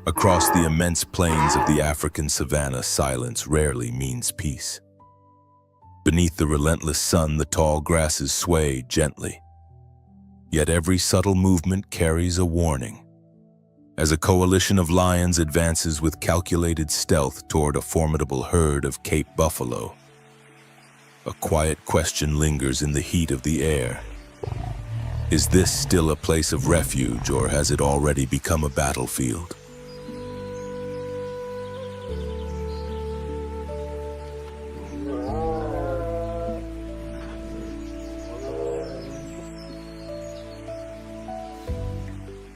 Across the immense plains of the African savanna, silence rarely means peace. Beneath the relentless sun, the tall grasses sway gently. Yet every subtle movement carries a warning. As a coalition of lions advances with calculated stealth toward a formidable herd of Cape buffalo, a quiet question lingers in the heat of the air. Is this still a place of refuge, or has it already become a battlefield?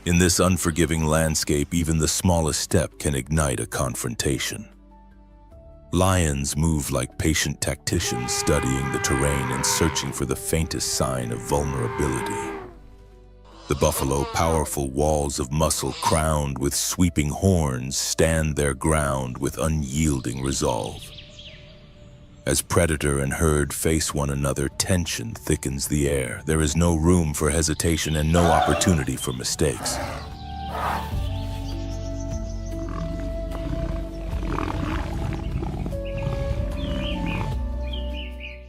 In this unforgiving landscape, even the smallest step can ignite a confrontation. Lions move like patient tacticians, studying the terrain and searching for the faintest sign of vulnerability. The buffalo, powerful walls of muscle crowned with sweeping horns, stand their ground with unyielding resolve. As predator and herd face one another, tension thickens the air. There is no room for hesitation and no opportunity for mistakes.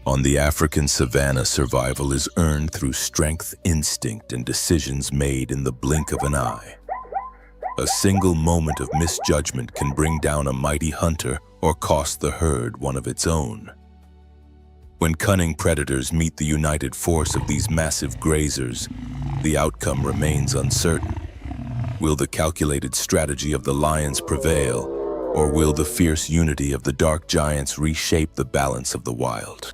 On the African savanna, survival is earned through strength, instinct, and decisions made in the blink of an eye. A single moment of misjudgment can bring down a mighty hunter or cost the herd one of its own. When cunning predators meet the united force of these massive grazers, the outcome remains uncertain. Will the calculated strategy of the lions prevail, or will the fierce unity of the dark giants reshape the balance of the wild?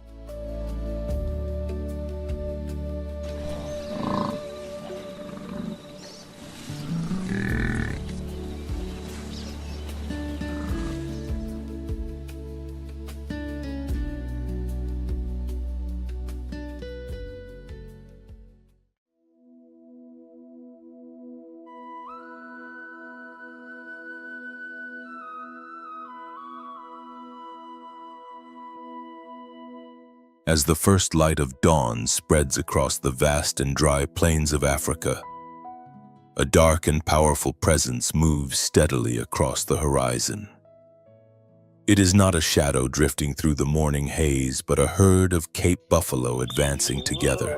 As the first light of dawn spreads across the vast and dry plains of Africa, a dark and powerful presence moves steadily across the horizon. It is not a shadow drifting through the morning haze, but a herd of Cape buffalo advancing together.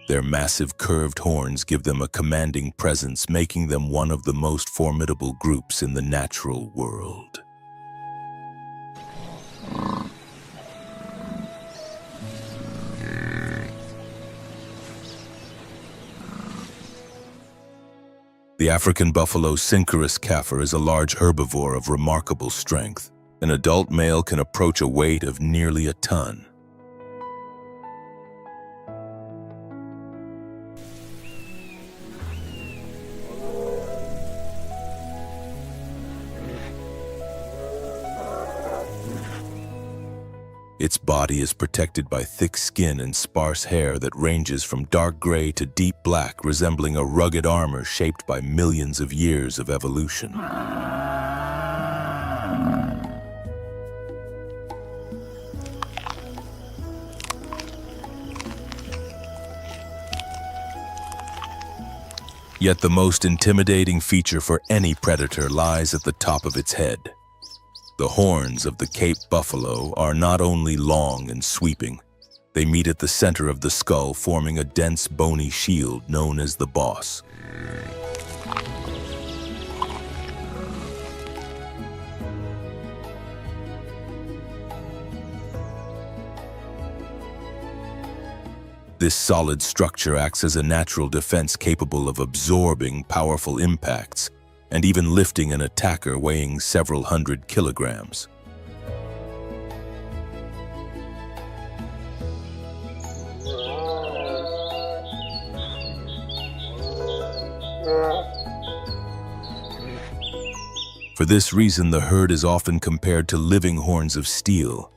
Their massive curved horns give them a commanding presence, making them one of the most formidable groups in the natural world. The African buffalo Synchorus Kaffir is a large herbivore of remarkable strength. An adult male can approach a weight of nearly a ton. Its body is protected by thick skin and sparse hair that ranges from dark gray to deep black, resembling a rugged armor shaped by millions of years of evolution. Yet the most intimidating feature for any predator lies at the top of its head. The horns of the Cape buffalo are not only long and sweeping, they meet at the center of the skull, forming a dense bony shield known as the boss. This solid structure acts as a natural defense capable of absorbing powerful impacts and even lifting an attacker weighing several hundred kilograms. For this reason, the herd is often compared to living horns of steel,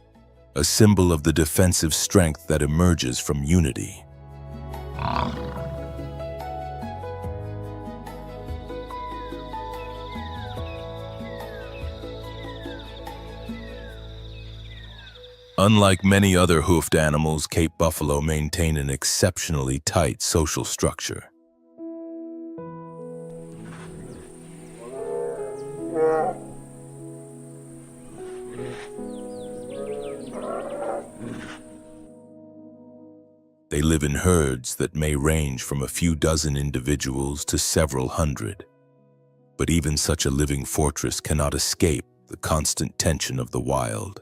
a symbol of the defensive strength that emerges from unity. Unlike many other hoofed animals, Cape buffalo maintain an exceptionally tight social structure. They live in herds that may range from a few dozen individuals to several hundred. But even such a living fortress cannot escape the constant tension of the wild.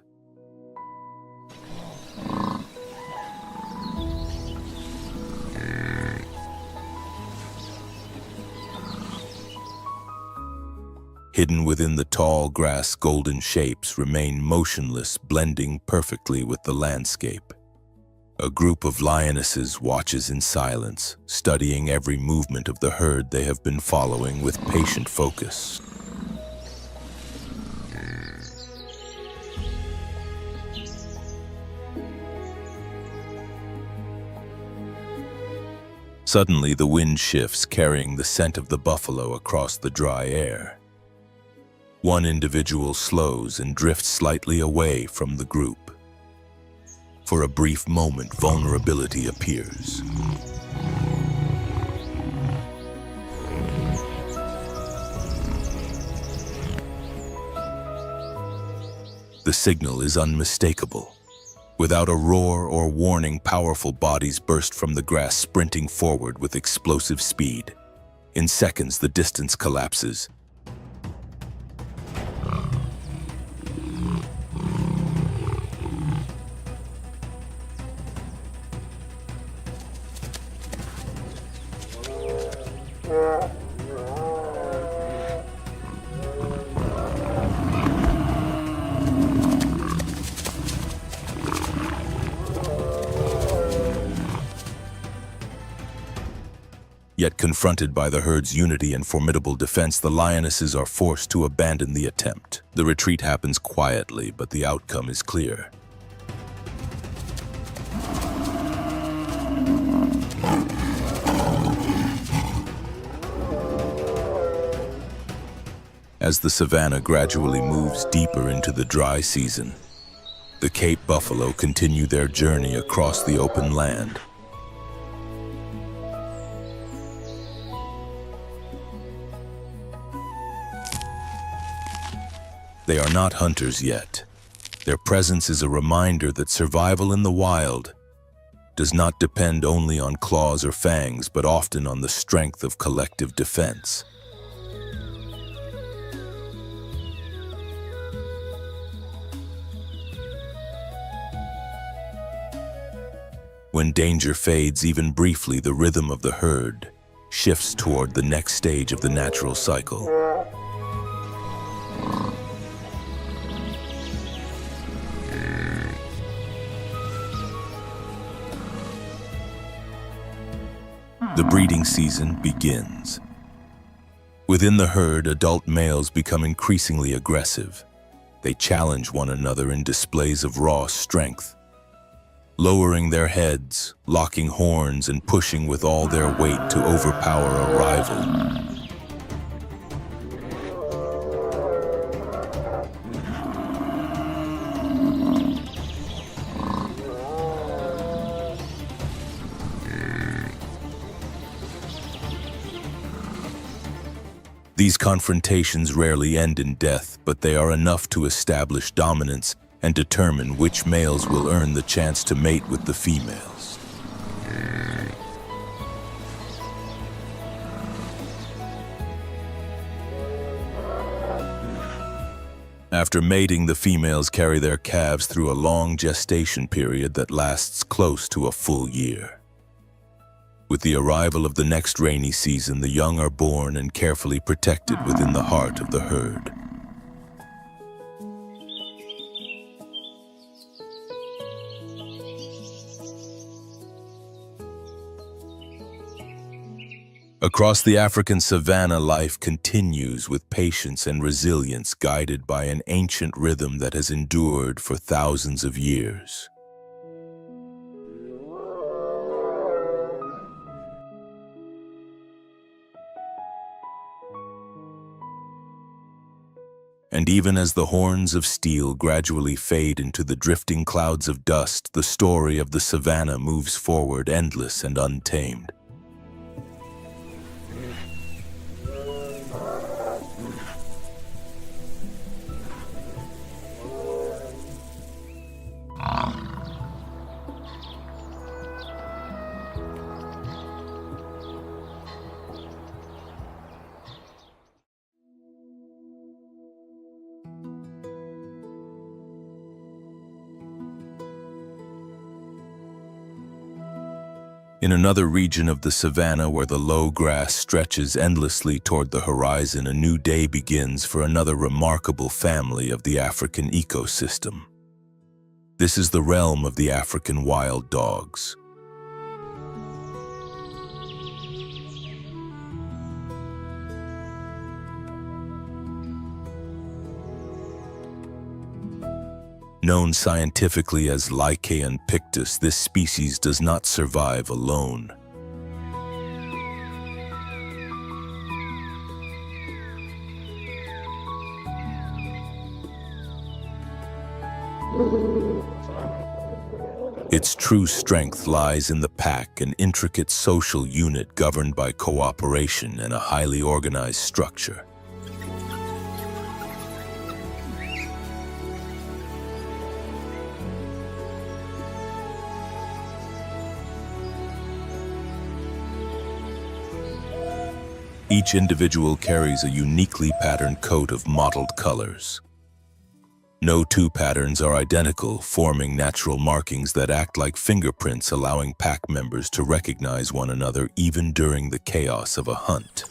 Hidden within the tall grass, golden shapes remain motionless, blending perfectly with the landscape. A group of lionesses watches in silence, studying every movement of the herd they have been following with patient focus. Suddenly, the wind shifts, carrying the scent of the buffalo across the dry air. One individual slows and drifts slightly away from the group. For a brief moment, vulnerability appears. The signal is unmistakable. Without a roar or warning, powerful bodies burst from the grass, sprinting forward with explosive speed. In seconds, the distance collapses. Yet confronted by the herd's unity and formidable defense, the lionesses are forced to abandon the attempt. The retreat happens quietly, but the outcome is clear. As the Savannah gradually moves deeper into the dry season, the Cape buffalo continue their journey across the open land. They are not hunters yet. Their presence is a reminder that survival in the wild does not depend only on claws or fangs, but often on the strength of collective defense. When danger fades even briefly, the rhythm of the herd shifts toward the next stage of the natural cycle. The breeding season begins. Within the herd, adult males become increasingly aggressive. They challenge one another in displays of raw strength, lowering their heads, locking horns, and pushing with all their weight to overpower a rival. These confrontations rarely end in death, but they are enough to establish dominance and determine which males will earn the chance to mate with the females. After mating, the females carry their calves through a long gestation period that lasts close to a full year. With the arrival of the next rainy season, the young are born and carefully protected within the heart of the herd. Across the African savanna, life continues with patience and resilience, guided by an ancient rhythm that has endured for thousands of years. And even as the horns of steel gradually fade into the drifting clouds of dust, the story of the savanna moves forward, endless and untamed. In another region of the savanna, where the low grass stretches endlessly toward the horizon, a new day begins for another remarkable family of the African ecosystem. This is the realm of the African wild dogs. Known scientifically as Lycaon pictus, this species does not survive alone. Its true strength lies in the pack, an intricate social unit governed by cooperation and a highly organized structure. Each individual carries a uniquely patterned coat of mottled colors. No two patterns are identical, forming natural markings that act like fingerprints, allowing pack members to recognize one another even during the chaos of a hunt.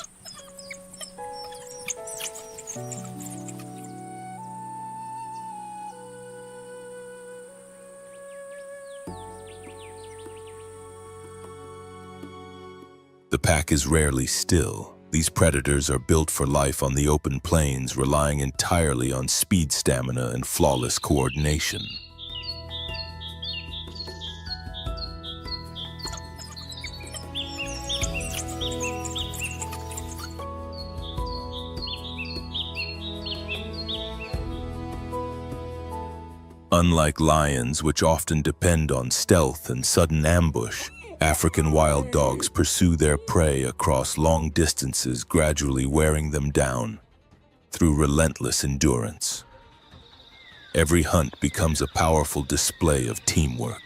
The pack is rarely still. These predators are built for life on the open plains, relying entirely on speed, stamina, and flawless coordination. Unlike lions, which often depend on stealth and sudden ambush, African wild dogs pursue their prey across long distances, gradually wearing them down through relentless endurance. Every hunt becomes a powerful display of teamwork.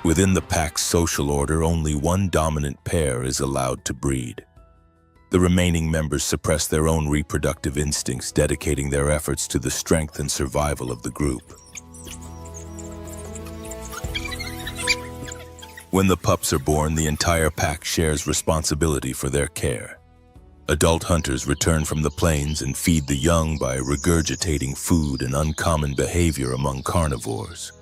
Within the pack's social order, only one dominant pair is allowed to breed. The remaining members suppress their own reproductive instincts, dedicating their efforts to the strength and survival of the group. When the pups are born, the entire pack shares responsibility for their care. Adult hunters return from the plains and feed the young by regurgitating food, an uncommon behavior among carnivores.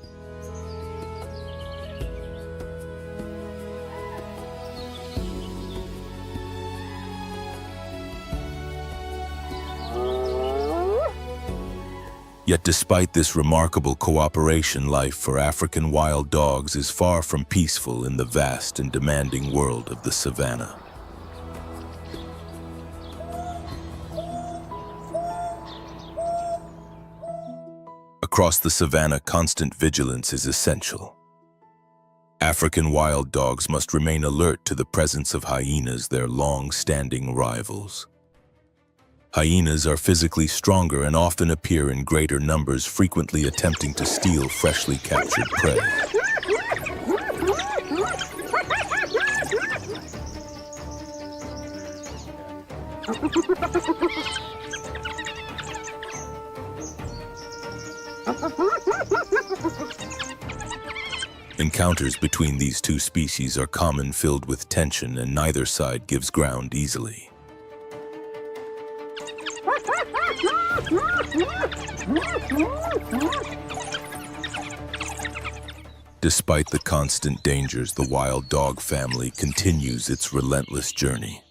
Yet despite this remarkable cooperation, life for African wild dogs is far from peaceful in the vast and demanding world of the savanna. Across the savanna, constant vigilance is essential. African wild dogs must remain alert to the presence of hyenas, their long-standing rivals. Hyenas are physically stronger and often appear in greater numbers, frequently attempting to steal freshly captured prey. Encounters between these two species are common, filled with tension, and neither side gives ground easily. Despite the constant dangers, the wild dog family continues its relentless journey.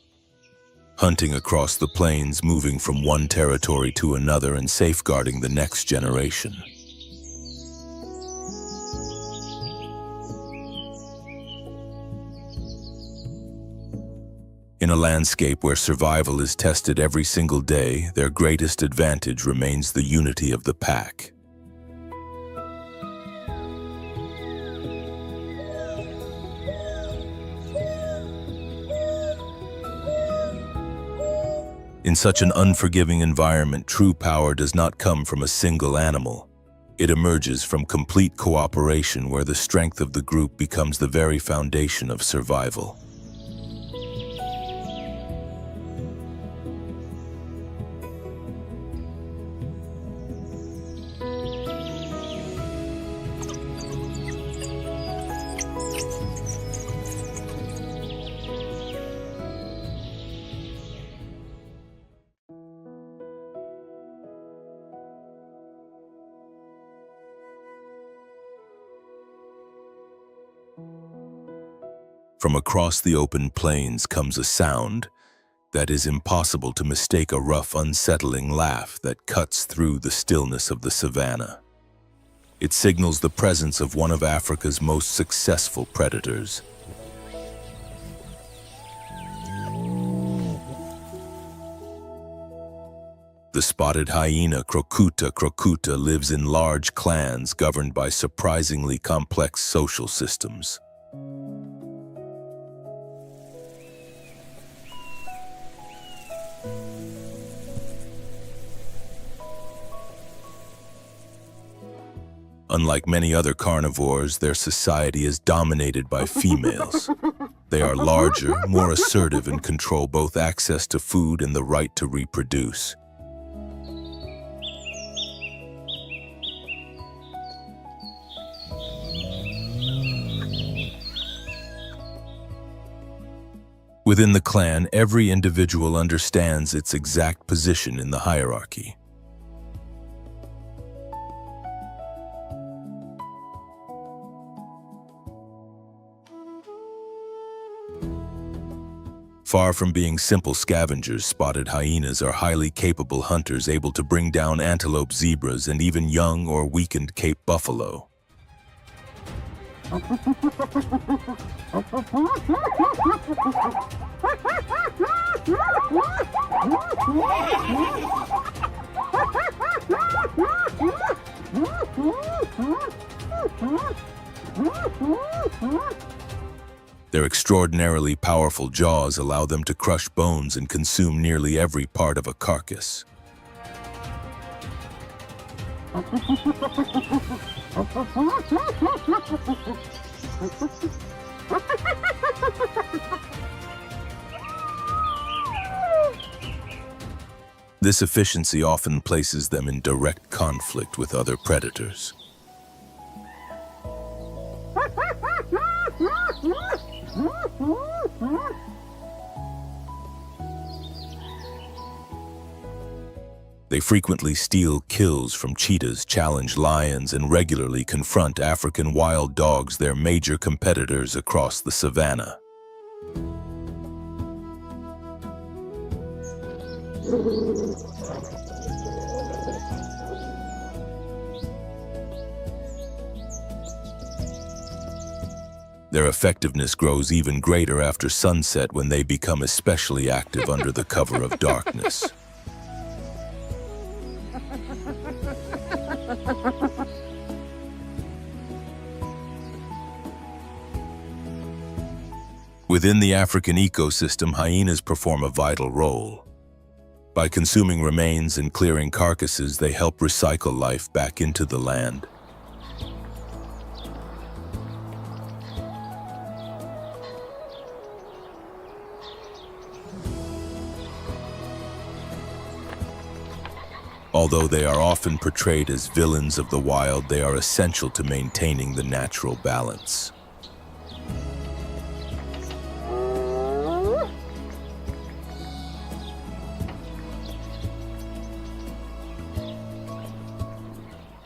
Hunting across the plains, moving from one territory to another and safeguarding the next generation. In a landscape where survival is tested every single day, their greatest advantage remains the unity of the pack. In such an unforgiving environment, true power does not come from a single animal. It emerges from complete cooperation, where the strength of the group becomes the very foundation of survival. From across the open plains comes a sound that is impossible to mistake, a rough, unsettling laugh that cuts through the stillness of the savannah. It signals the presence of one of Africa's most successful predators. The spotted hyena, Crocuta, lives in large clans governed by surprisingly complex social systems. Unlike many other carnivores, their society is dominated by females. They are larger, more assertive, and control both access to food and the right to reproduce. Within the clan, every individual understands its exact position in the hierarchy. Far from being simple scavengers, spotted hyenas are highly capable hunters, able to bring down antelope, zebras, and even young or weakened Cape buffalo. Their extraordinarily powerful jaws allow them to crush bones and consume nearly every part of a carcass. This efficiency often places them in direct conflict with other predators. They frequently steal kills from cheetahs, challenge lions, and regularly confront African wild dogs, their major competitors across the savannah. Their effectiveness grows even greater after sunset, when they become especially active under the cover of darkness. Within the African ecosystem, hyenas perform a vital role. By consuming remains and clearing carcasses, they help recycle life back into the land. Although they are often portrayed as villains of the wild, they are essential to maintaining the natural balance.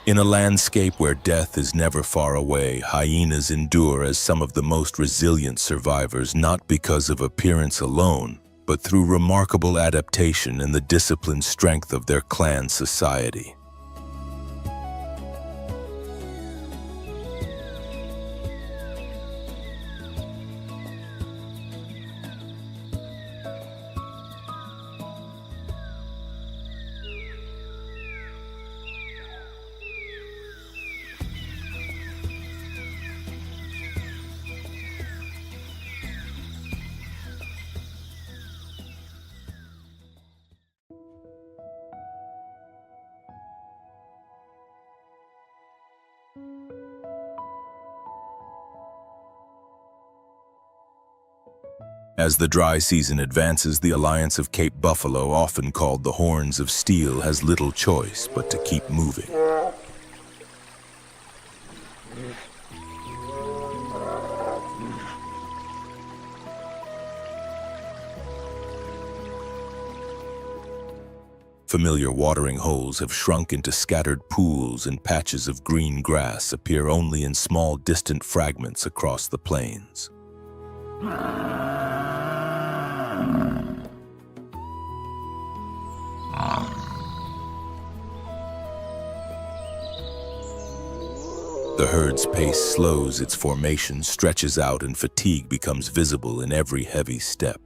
In a landscape where death is never far away, hyenas endure as some of the most resilient survivors, not because of appearance alone, but through remarkable adaptation and the disciplined strength of their clan society. As the dry season advances, the Alliance of Cape Buffalo, often called the Horns of Steel, has little choice but to keep moving. Familiar watering holes have shrunk into scattered pools, and patches of green grass appear only in small, distant fragments across the plains. The herd's pace slows, its formation stretches out, and fatigue becomes visible in every heavy step.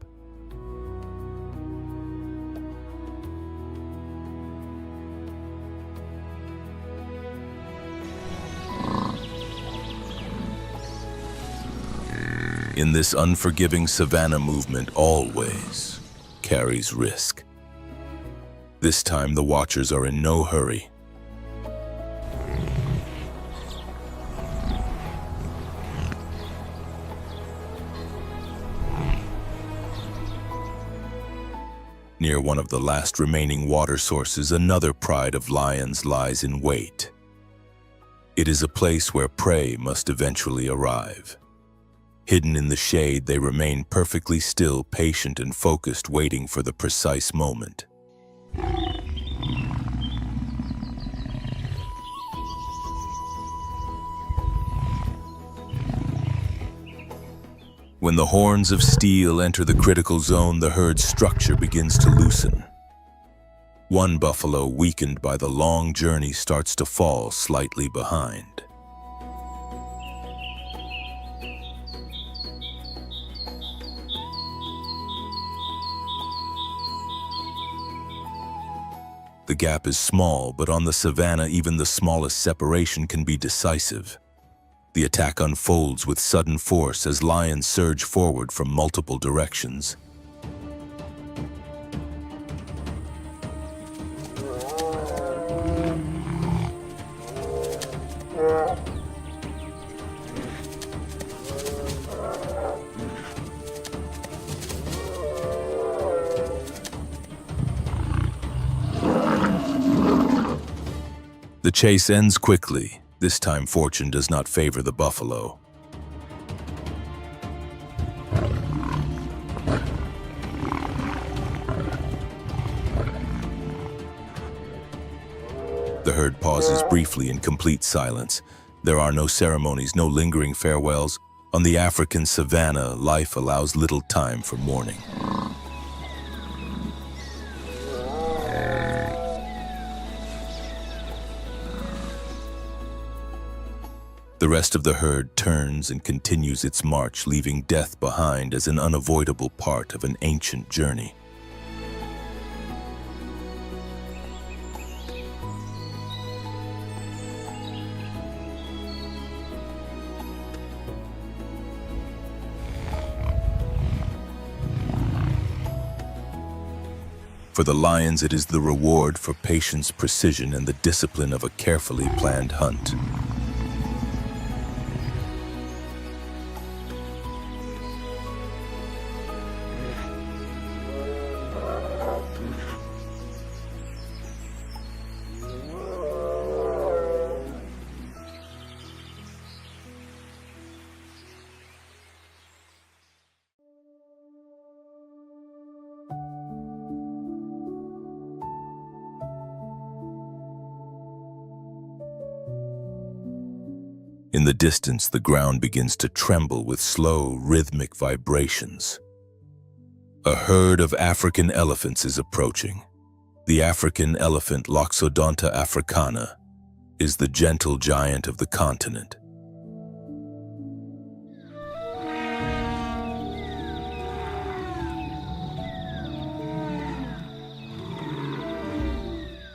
In this unforgiving Savannah movement, always carries risk. This time, the watchers are in no hurry. Near one of the last remaining water sources, another pride of lions lies in wait. It is a place where prey must eventually arrive. Hidden in the shade, they remain perfectly still, patient and focused, waiting for the precise moment. When the horns of steel enter the critical zone, the herd's structure begins to loosen. One buffalo, weakened by the long journey, starts to fall slightly behind. The gap is small, but on the savannah, even the smallest separation can be decisive. The attack unfolds with sudden force as lions surge forward from multiple directions. The chase ends quickly. This time, fortune does not favor the buffalo. The herd pauses briefly in complete silence. There are no ceremonies, no lingering farewells. On the African savannah, life allows little time for mourning. The rest of the herd turns and continues its march, leaving death behind as an unavoidable part of an ancient journey. For For the lions, it is the reward for patience, precision, and the discipline of a carefully planned hunt. In the distance, the ground begins to tremble with slow, rhythmic vibrations. A herd of African elephants is approaching. The African elephant, Loxodonta africana, is the gentle giant of the continent.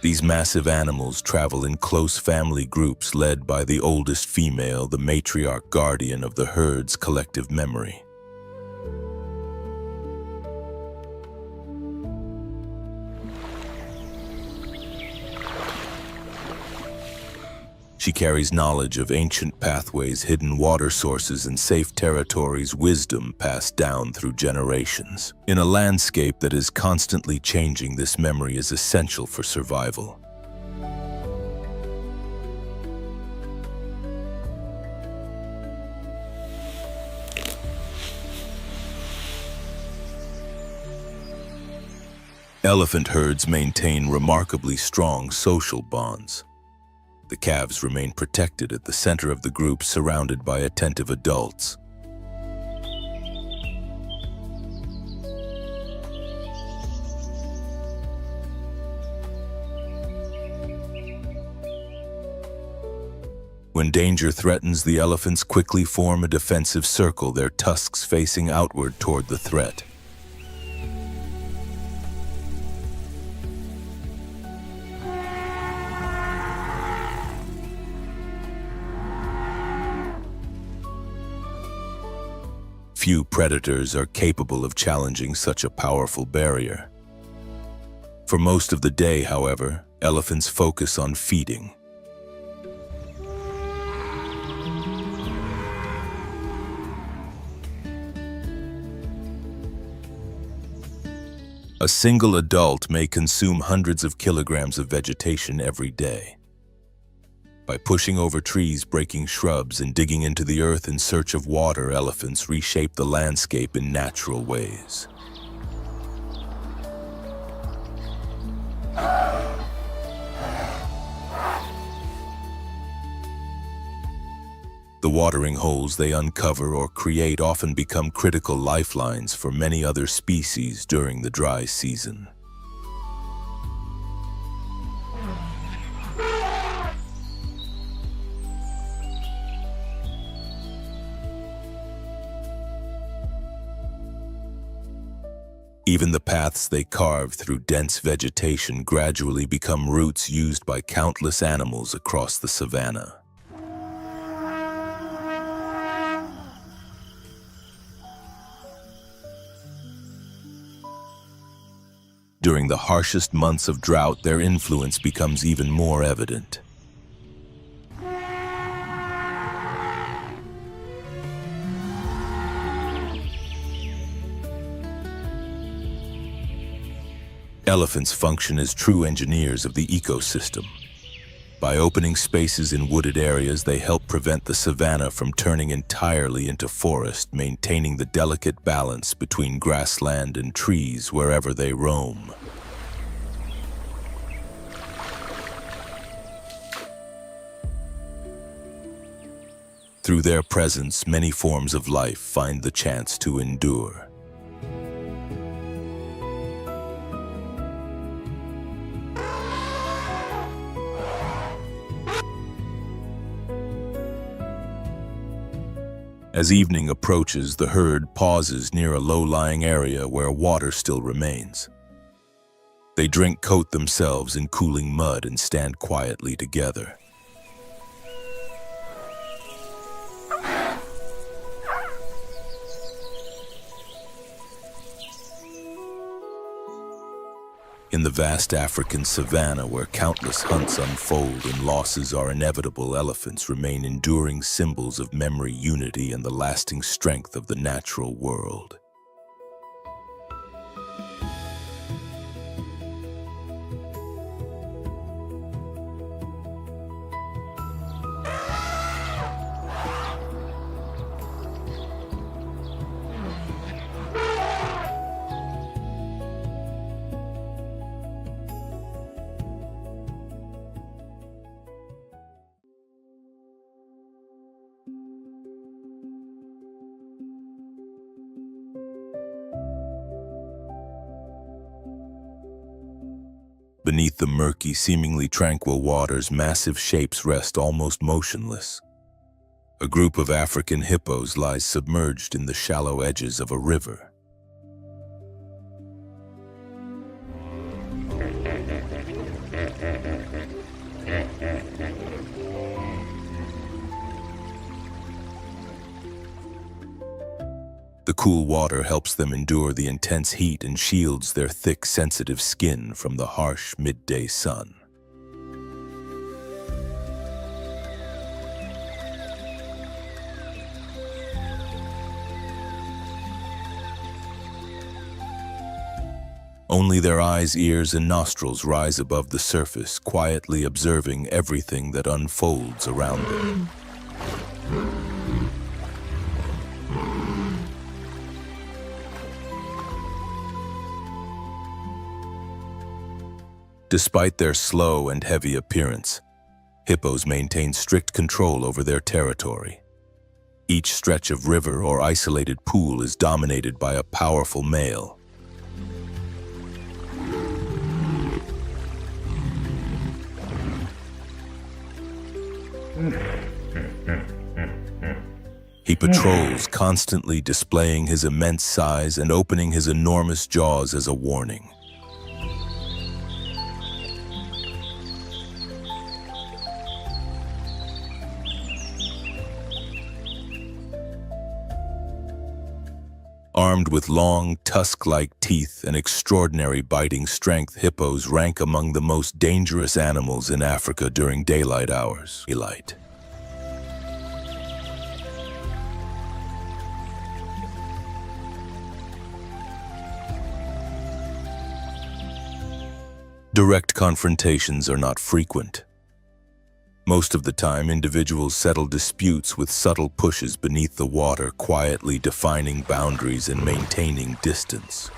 These massive animals travel in close family groups led by the oldest female, the matriarch guardian of the herd's collective memory. She carries knowledge of ancient pathways, hidden water sources, and safe territories, wisdom passed down through generations. In a landscape that is constantly changing, this memory is essential for survival. Elephant herds maintain remarkably strong social bonds. The calves remain protected at the center of the group, surrounded by attentive adults. When danger threatens, the elephants quickly form a defensive circle, their tusks facing outward toward the threat. Few predators are capable of challenging such a powerful barrier. For most of the day, however, elephants focus on feeding. A single adult may consume hundreds of kilograms of vegetation every day. By pushing over trees, breaking shrubs, and digging into the earth in search of water, elephants reshape the landscape in natural ways. The watering holes they uncover or create often become critical lifelines for many other species during the dry season. Even the paths they carve through dense vegetation gradually become routes used by countless animals across the savannah. During the harshest months of drought, their influence becomes even more evident. Elephants function as true engineers of the ecosystem. By opening spaces in wooded areas, they help prevent the savanna from turning entirely into forest, maintaining the delicate balance between grassland and trees wherever they roam. Through their presence, many forms of life find the chance to endure. As evening approaches, the herd pauses near a low-lying area where water still remains. They coat themselves in cooling mud and stand quietly together. In the vast African savanna where countless hunts unfold and losses are inevitable, elephants remain enduring symbols of memory, unity, and the lasting strength of the natural world. Beneath the murky, seemingly tranquil waters, massive shapes rest almost motionless. A group of African hippos lies submerged in the shallow edges of a river. The cool water helps them endure the intense heat and shields their thick, sensitive skin from the harsh midday sun. Only their eyes, ears, and nostrils rise above the surface, quietly observing everything that unfolds around them. Despite their slow and heavy appearance, hippos maintain strict control over their territory. Each stretch of river or isolated pool is dominated by a powerful male. He patrols, constantly displaying his immense size and opening his enormous jaws as a warning. Armed with long, tusk-like teeth and extraordinary biting strength, hippos rank among the most dangerous animals in Africa during daylight hours. Direct confrontations are not frequent. Most of the time, individuals settle disputes with subtle pushes beneath the water, quietly defining boundaries and maintaining distance.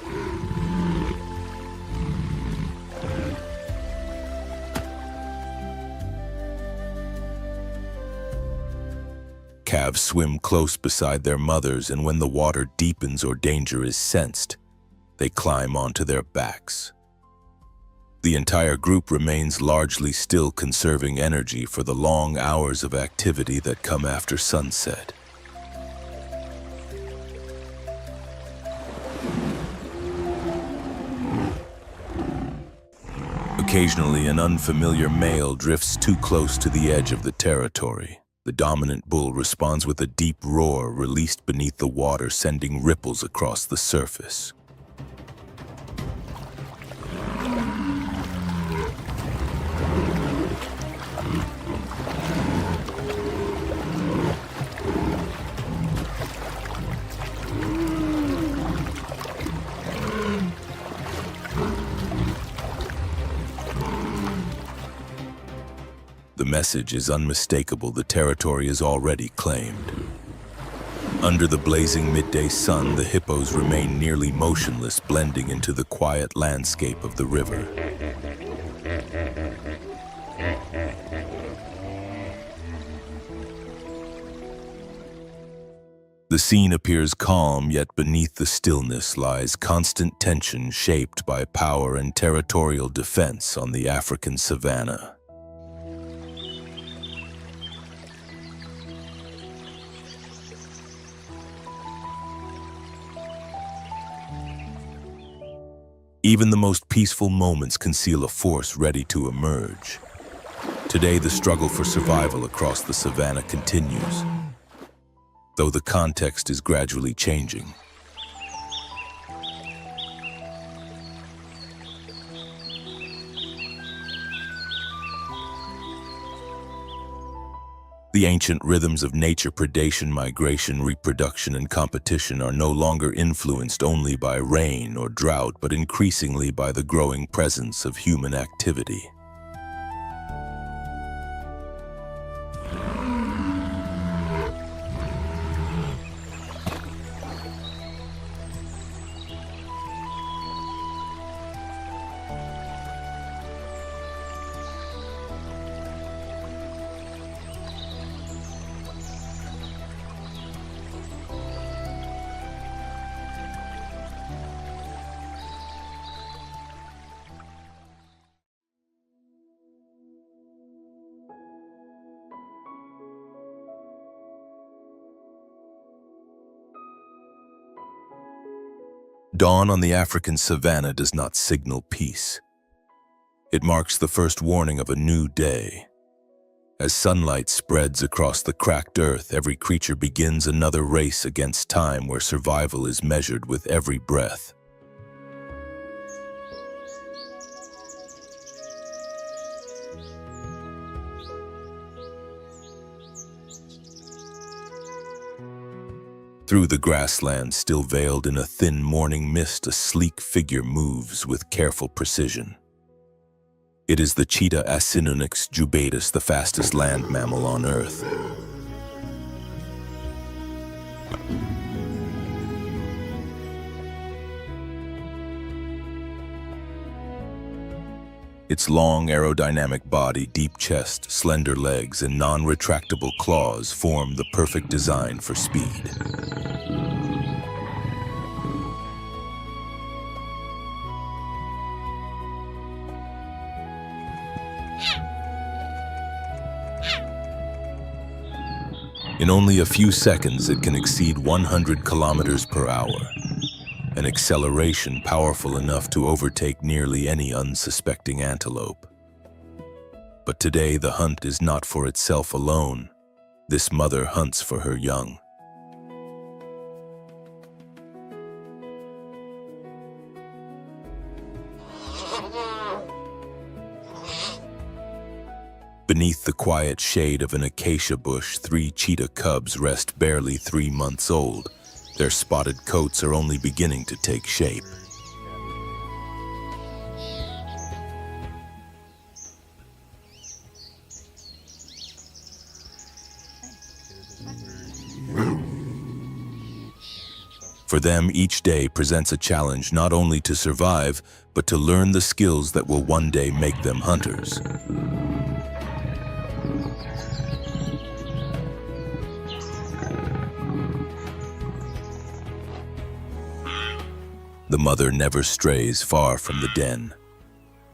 Calves swim close beside their mothers, and when the water deepens or danger is sensed, they climb onto their backs. The entire group remains largely still, conserving energy for the long hours of activity that come after sunset. Occasionally, an unfamiliar male drifts too close to the edge of the territory. The dominant bull responds with a deep roar released beneath the water, sending ripples across the surface. The message is unmistakable. The territory is already claimed. Under the blazing midday sun, the hippos remain nearly motionless, blending into the quiet landscape of the river. The scene appears calm, yet beneath the stillness lies constant tension shaped by power and territorial defense on the African savanna. Even the most peaceful moments conceal a force ready to emerge. Today, the struggle for survival across the savanna continues, though the context is gradually changing. The ancient rhythms of nature, predation, migration, reproduction, and competition are no longer influenced only by rain or drought, but increasingly by the growing presence of human activity. Dawn on the African savanna does not signal peace. It marks the first warning of a new day. As sunlight spreads across the cracked earth, every creature begins another race against time where survival is measured with every breath. Through the grassland still veiled in a thin morning mist, a sleek figure moves with careful precision. It is the cheetah Acinonyx jubatus, the fastest land mammal on Earth. Its long, aerodynamic body, deep chest, slender legs, and non-retractable claws form the perfect design for speed. In only a few seconds, it can exceed 100 kilometers per hour, an acceleration powerful enough to overtake nearly any unsuspecting antelope. But today, the hunt is not for itself alone. This mother hunts for her young. Beneath the quiet shade of an acacia bush, 3 cheetah cubs rest, barely 3 months old. Their spotted coats are only beginning to take shape. For them, each day presents a challenge not only to survive, but to learn the skills that will one day make them hunters. The mother never strays far from the den.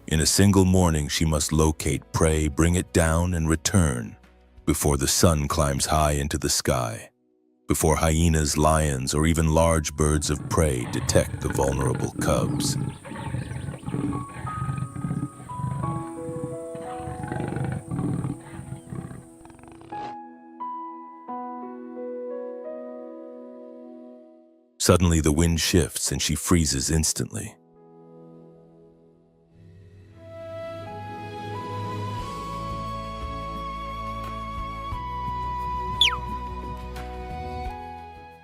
In a single morning, she must locate prey, bring it down, and return before the sun climbs high into the sky, before hyenas, lions, or even large birds of prey detect the vulnerable cubs. Suddenly, the wind shifts and she freezes instantly.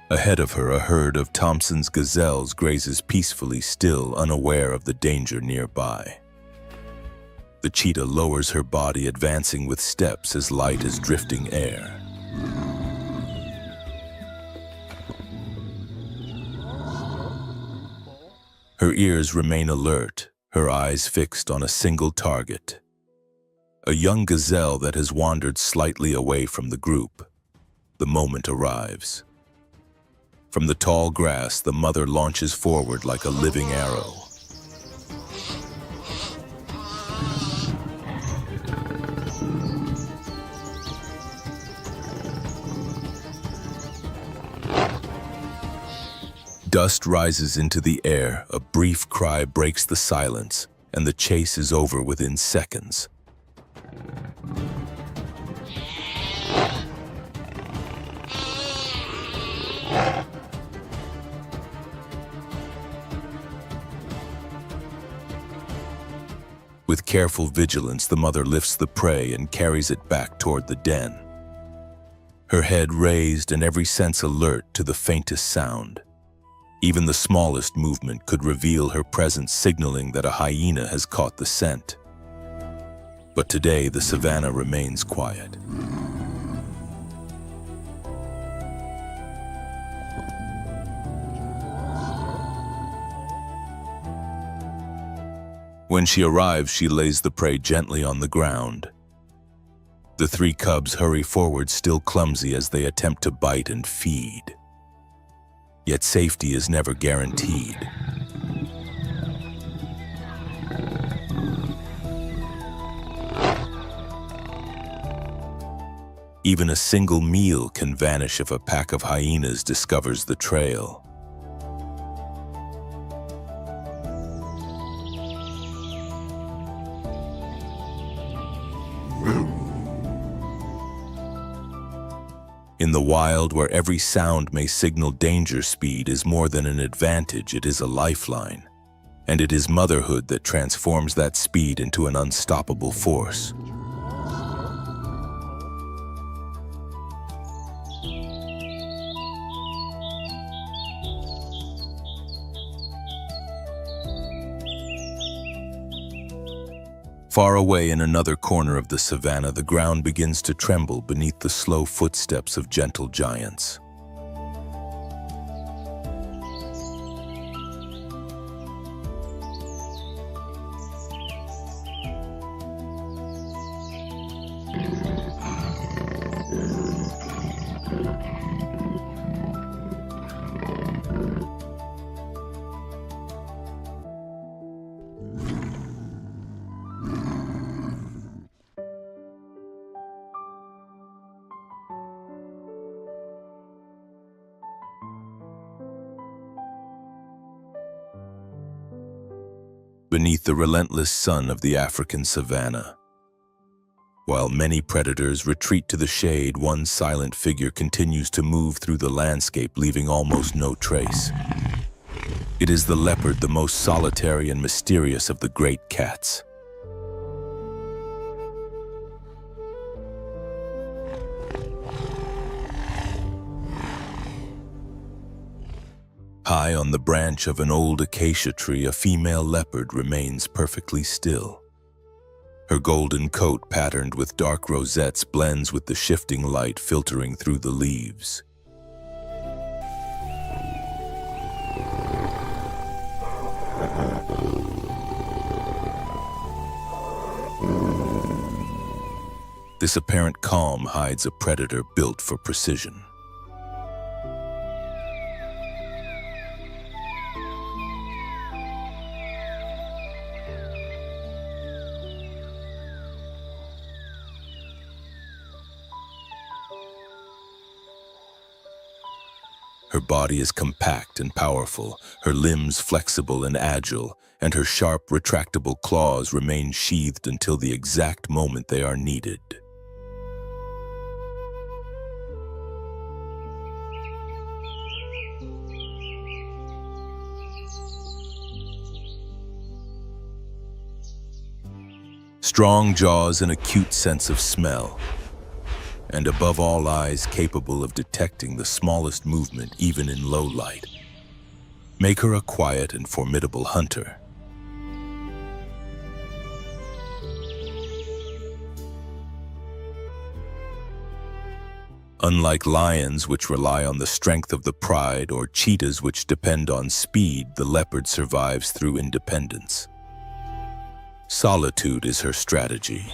Ahead of her, a herd of Thompson's gazelles grazes peacefully, still unaware of the danger nearby. The cheetah lowers her body, advancing with steps as light as drifting air. Her ears remain alert, her eyes fixed on a single target. A young gazelle that has wandered slightly away from the group. The moment arrives. From the tall grass, the mother launches forward like a living arrow. Dust rises into the air, a brief cry breaks the silence, and the chase is over within seconds. With careful vigilance, the mother lifts the prey and carries it back toward the den. her head raised and every sense alert to the faintest sound. Even the smallest movement could reveal her presence, signaling that a hyena has caught the scent. But today, the savannah remains quiet. When she arrives, she lays the prey gently on the ground. The three cubs hurry forward, still clumsy as they attempt to bite and feed. Yet safety is never guaranteed. Even a single meal can vanish if a pack of hyenas discovers the trail. In the wild, where every sound may signal danger, speed is more than an advantage, it is a lifeline. And it is motherhood that transforms that speed into an unstoppable force. Far away in another corner of the savannah, the ground begins to tremble beneath the slow footsteps of gentle giants. Beneath the relentless sun of the African savannah. While many predators retreat to the shade, one silent figure continues to move through the landscape, leaving almost no trace. It is the leopard, the most solitary and mysterious of the great cats. High on the branch of an old acacia tree, a female leopard remains perfectly still. Her golden coat, patterned with dark rosettes, blends with the shifting light filtering through the leaves. This apparent calm hides a predator built for precision. Her body is compact and powerful, her limbs flexible and agile, and her sharp, retractable claws remain sheathed until the exact moment they are needed. Strong jaws and acute sense of smell. And above all, eyes capable of detecting the smallest movement even in low light, make her a quiet and formidable hunter. Unlike lions, which rely on the strength of the pride, or cheetahs, which depend on speed, the leopard survives through independence. Solitude is her strategy.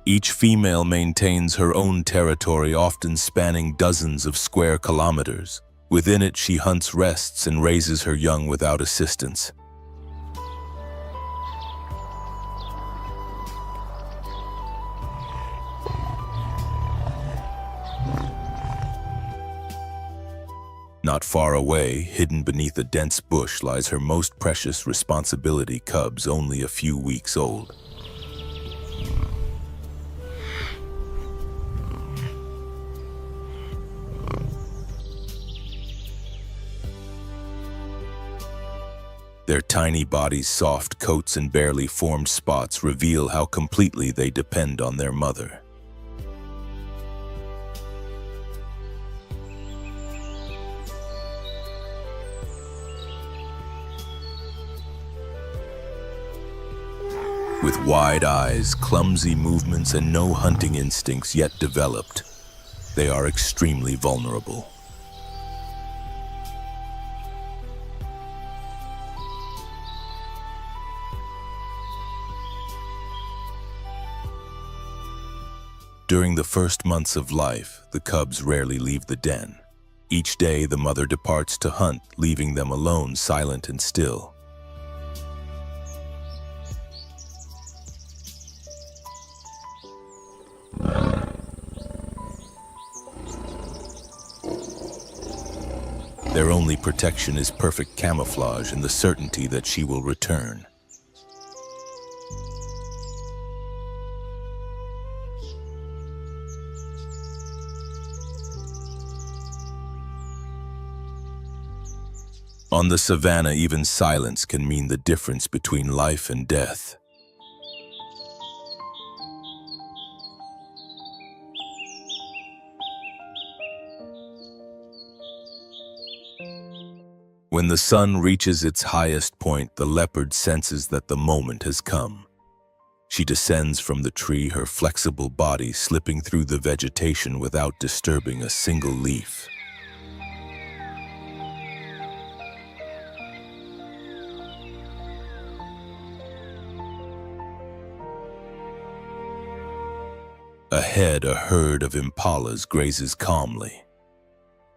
Each female maintains her own territory, often spanning dozens of square kilometers. Within it, she hunts, rests, and raises her young without assistance. Not far away, hidden beneath a dense bush, lies her most precious responsibility, cubs only a few weeks old. Their tiny bodies' soft coats and barely formed spots reveal how completely they depend on their mother. With wide eyes, clumsy movements, and no hunting instincts yet developed, they are extremely vulnerable. During the first months of life, the cubs rarely leave the den. Each day, the mother departs to hunt, leaving them alone, silent and still. Their only protection is perfect camouflage and the certainty that she will return. On the savannah, even silence can mean the difference between life and death. When the sun reaches its highest point, the leopard senses that the moment has come. She descends from the tree, her flexible body slipping through the vegetation without disturbing a single leaf. Ahead, a herd of impalas grazes calmly.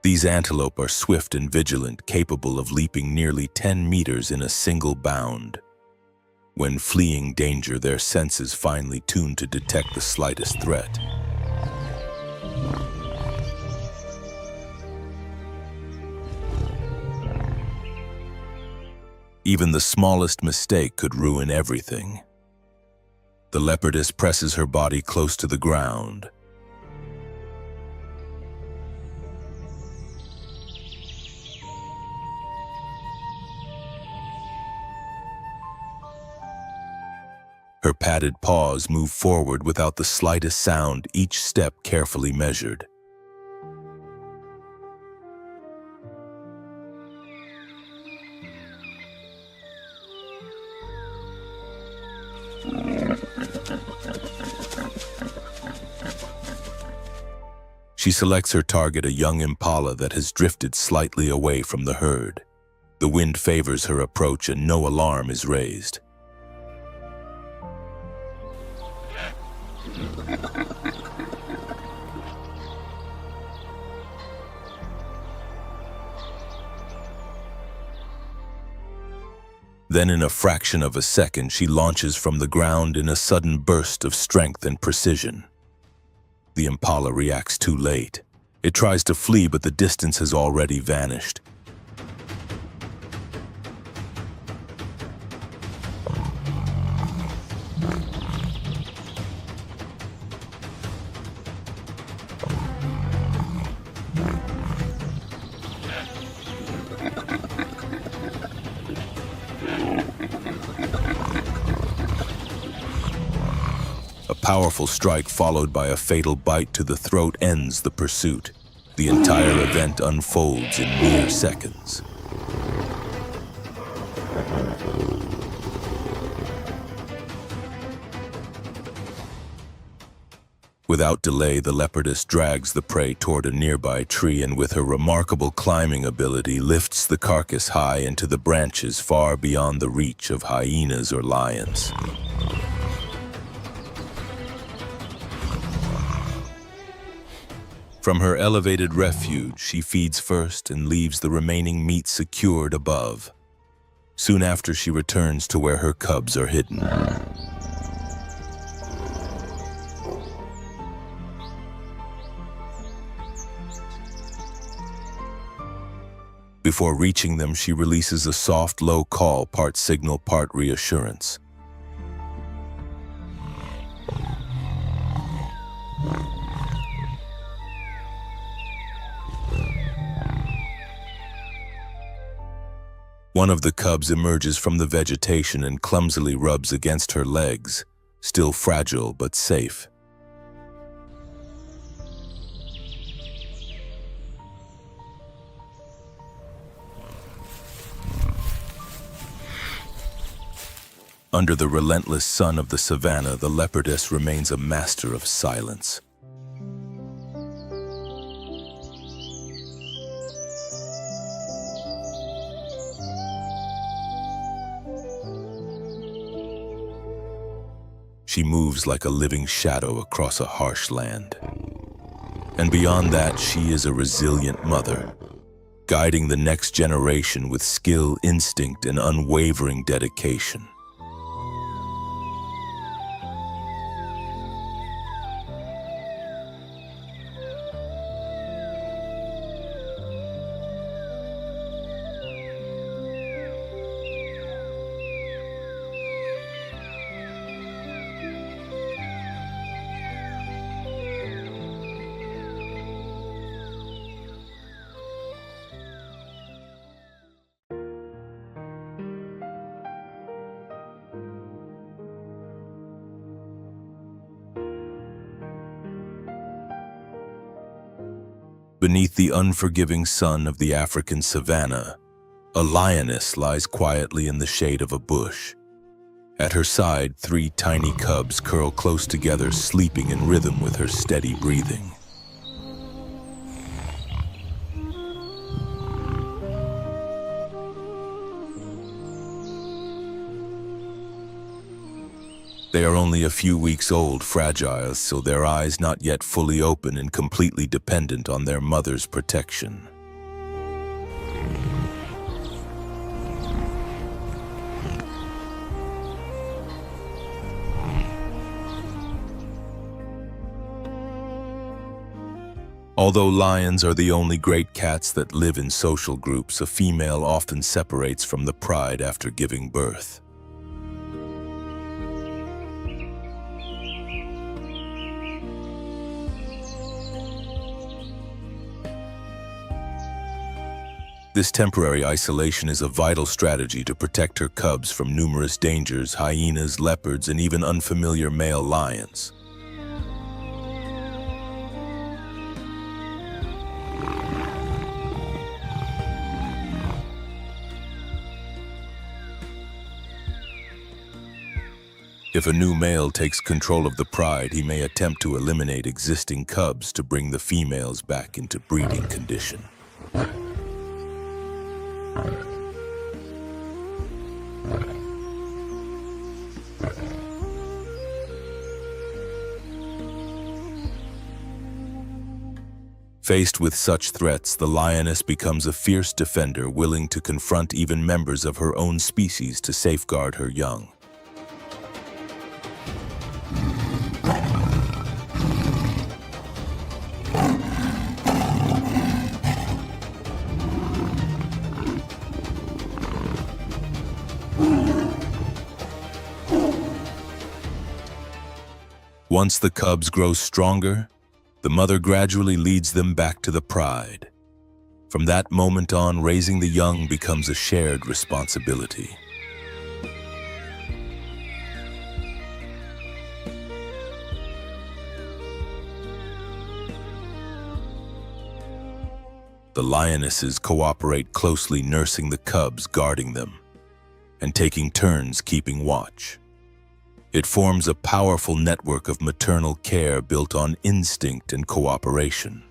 These antelope are swift and vigilant, capable of leaping nearly 10 meters in a single bound. When fleeing danger, their senses finely tuned to detect the slightest threat. Even the smallest mistake could ruin everything. The leopardess presses her body close to the ground. Her padded paws move forward without the slightest sound, each step carefully measured. She selects her target, a young impala that has drifted slightly away from the herd. The wind favors her approach and no alarm is raised. Then in a fraction of a second, she launches from the ground in a sudden burst of strength and precision. The impala reacts too late. It tries to flee, but the distance has already vanished. A powerful strike followed by a fatal bite to the throat ends the pursuit. The entire event unfolds in mere seconds. Without delay, the leopardess drags the prey toward a nearby tree and with her remarkable climbing ability lifts the carcass high into the branches far beyond the reach of hyenas or lions. From her elevated refuge, she feeds first and leaves the remaining meat secured above. Soon after, she returns to where her cubs are hidden. Before reaching them, she releases a soft, low call, part signal, part reassurance. One of the cubs emerges from the vegetation and clumsily rubs against her legs, still fragile but safe. Under the relentless sun of the savannah, the leopardess remains a master of silence. She moves like a living shadow across a harsh land. And beyond that, she is a resilient mother, guiding the next generation with skill, instinct, and unwavering dedication. Beneath the unforgiving sun of the African savannah, a lioness lies quietly in the shade of a bush. At her side, 3 tiny cubs curl close together, sleeping in rhythm with her steady breathing. They are only a few weeks old, fragile, so their eyes not yet fully open and completely dependent on their mother's protection. Although lions are the only great cats that live in social groups, a female often separates from the pride after giving birth. This temporary isolation is a vital strategy to protect her cubs from numerous dangers, hyenas, leopards, and even unfamiliar male lions. If a new male takes control of the pride, he may attempt to eliminate existing cubs to bring the females back into breeding condition. Faced with such threats, the lioness becomes a fierce defender, willing to confront even members of her own species to safeguard her young. Once the cubs grow stronger, the mother gradually leads them back to the pride. From that moment on, raising the young becomes a shared responsibility. The lionesses cooperate closely, nursing the cubs, guarding them, and taking turns keeping watch. It forms a powerful network of maternal care built on instinct and cooperation.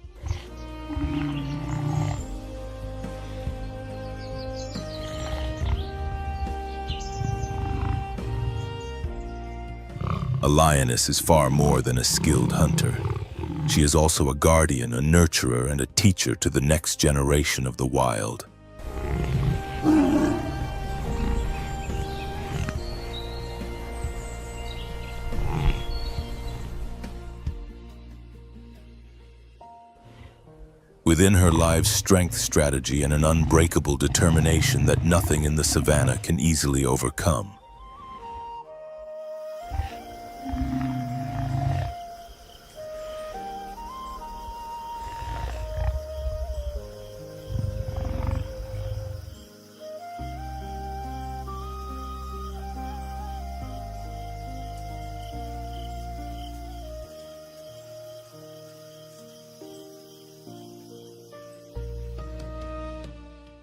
A lioness is far more than a skilled hunter. She is also a guardian, a nurturer, and a teacher to the next generation of the wild. Within her lies strength, strategy, and an unbreakable determination that nothing in the savannah can easily overcome.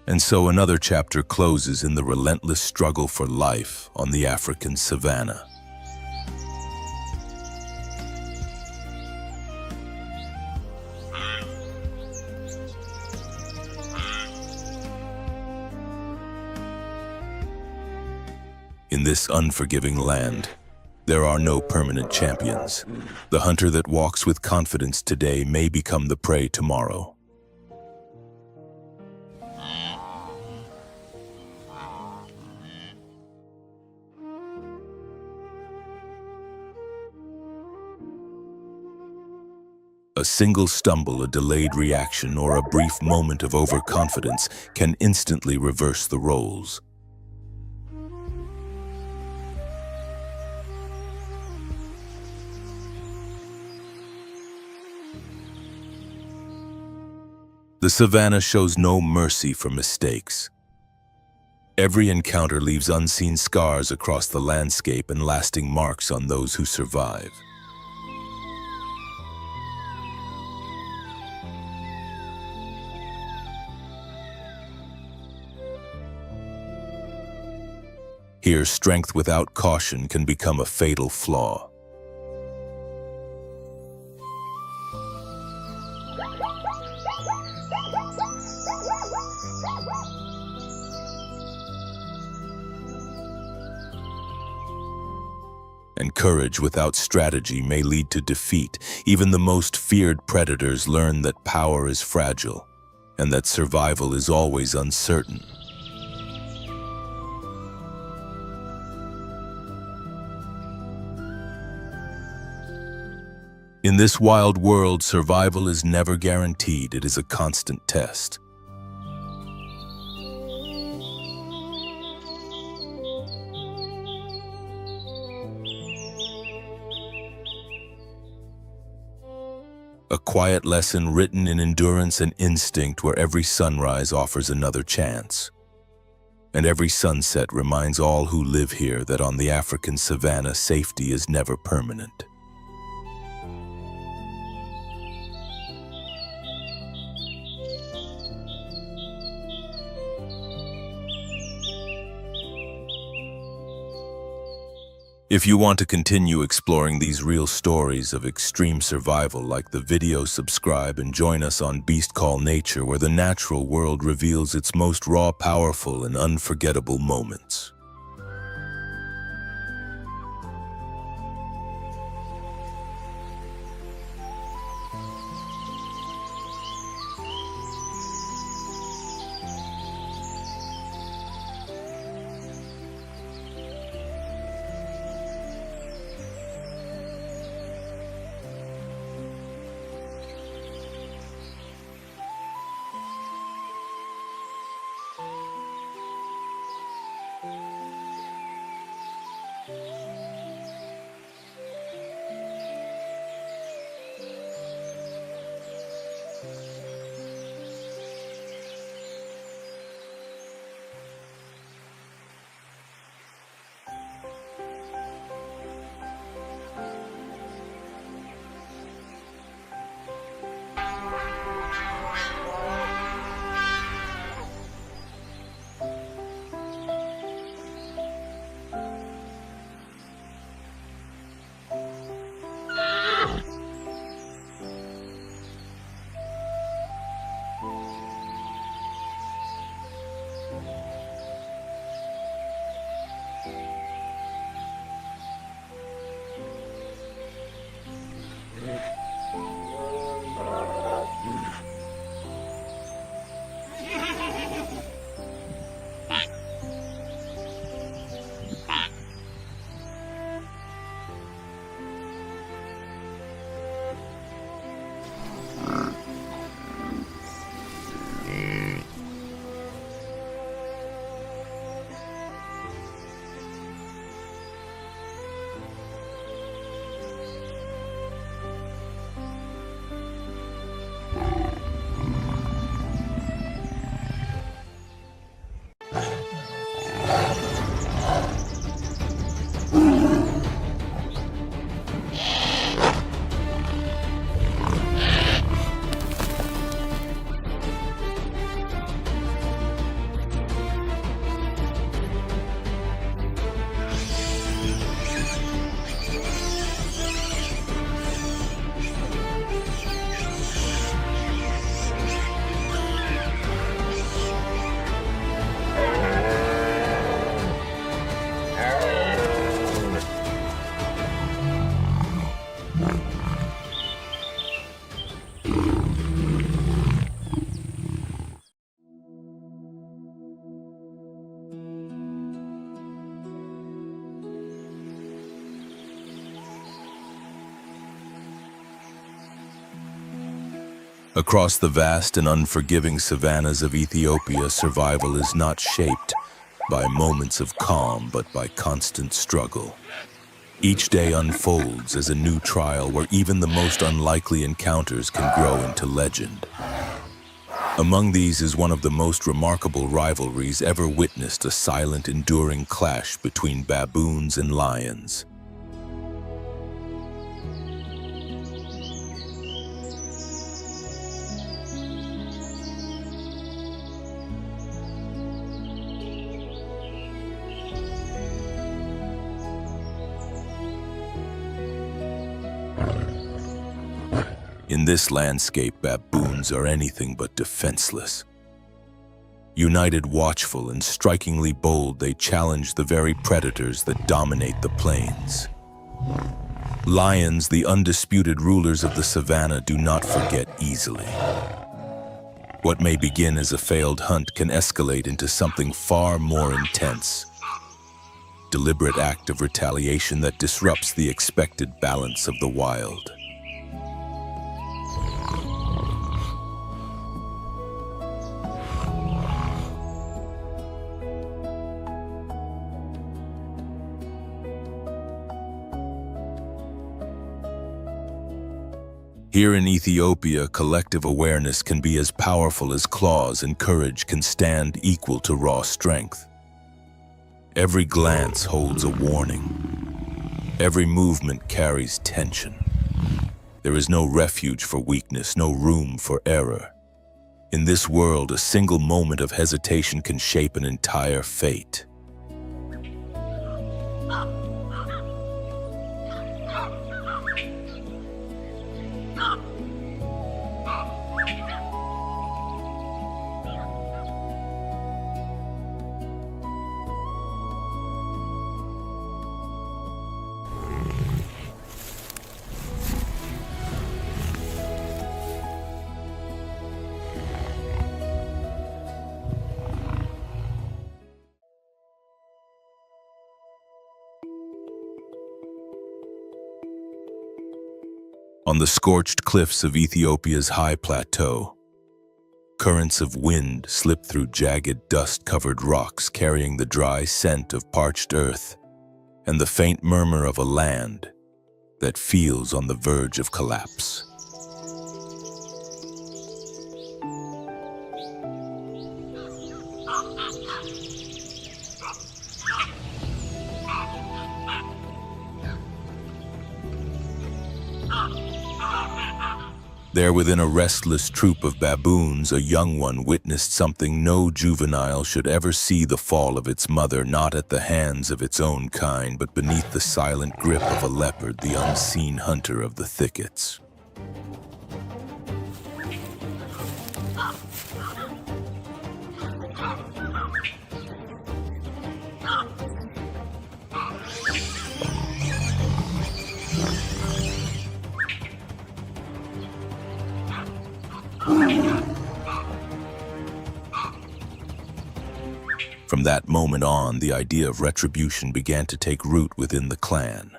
And so another chapter closes in the relentless struggle for life on the African savannah. In this unforgiving land, there are no permanent champions. The hunter that walks with confidence today may become the prey tomorrow. A single stumble, a delayed reaction, or a brief moment of overconfidence can instantly reverse the roles. The savannah shows no mercy for mistakes. Every encounter leaves unseen scars across the landscape and lasting marks on those who survive. Here, strength without caution can become a fatal flaw. And courage without strategy may lead to defeat. Even the most feared predators learn that power is fragile and that survival is always uncertain. In this wild world, survival is never guaranteed. It is a constant test. A quiet lesson written in endurance and instinct, where every sunrise offers another chance. And every sunset reminds all who live here that on the African savannah, safety is never permanent. If you want to continue exploring these real stories of extreme survival, like the video, subscribe and join us on Beast Call Nature, where the natural world reveals its most raw, powerful, and unforgettable moments. Across the vast and unforgiving savannas of Ethiopia, survival is not shaped by moments of calm, but by constant struggle. Each day unfolds as a new trial where even the most unlikely encounters can grow into legend. Among these is one of the most remarkable rivalries ever witnessed, a silent, enduring clash between baboons and lions. In this landscape, baboons are anything but defenseless. United, watchful, and strikingly bold, they challenge the very predators that dominate the plains. Lions, the undisputed rulers of the savannah, do not forget easily. What may begin as a failed hunt can escalate into something far more intense. Deliberate act of retaliation that disrupts the expected balance of the wild. Here in Ethiopia, collective awareness can be as powerful as claws, and courage can stand equal to raw strength. Every glance holds a warning. Every movement carries tension. There is no refuge for weakness, no room for error. In this world, a single moment of hesitation can shape an entire fate. On the scorched cliffs of Ethiopia's high plateau, currents of wind slip through jagged, dust-covered rocks, carrying the dry scent of parched earth and the faint murmur of a land that feels on the verge of collapse. There, within a restless troop of baboons, a young one witnessed something no juvenile should ever see: the fall of its mother, not at the hands of its own kind, but beneath the silent grip of a leopard, the unseen hunter of the thickets. From that moment on, the idea of retribution began to take root within the clan.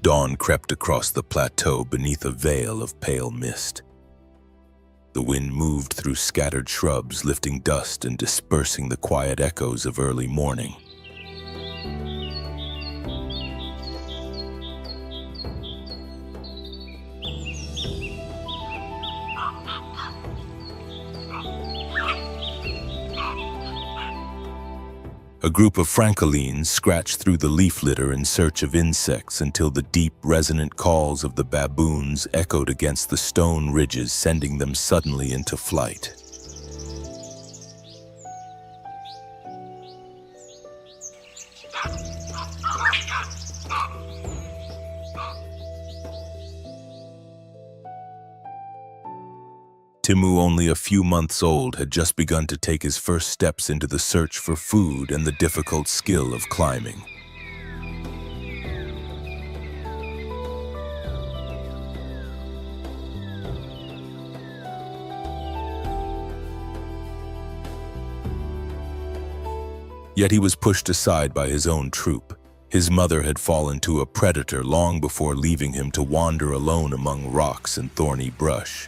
Dawn crept across the plateau beneath a veil of pale mist. The wind moved through scattered shrubs, lifting dust and dispersing the quiet echoes of early morning. A group of francolines scratched through the leaf litter in search of insects until the deep, resonant calls of the baboons echoed against the stone ridges, sending them suddenly into flight. Timu, only a few months old, had just begun to take his first steps into the search for food and the difficult skill of climbing. Yet he was pushed aside by his own troop. His mother had fallen to a predator long before leaving him to wander alone among rocks and thorny brush.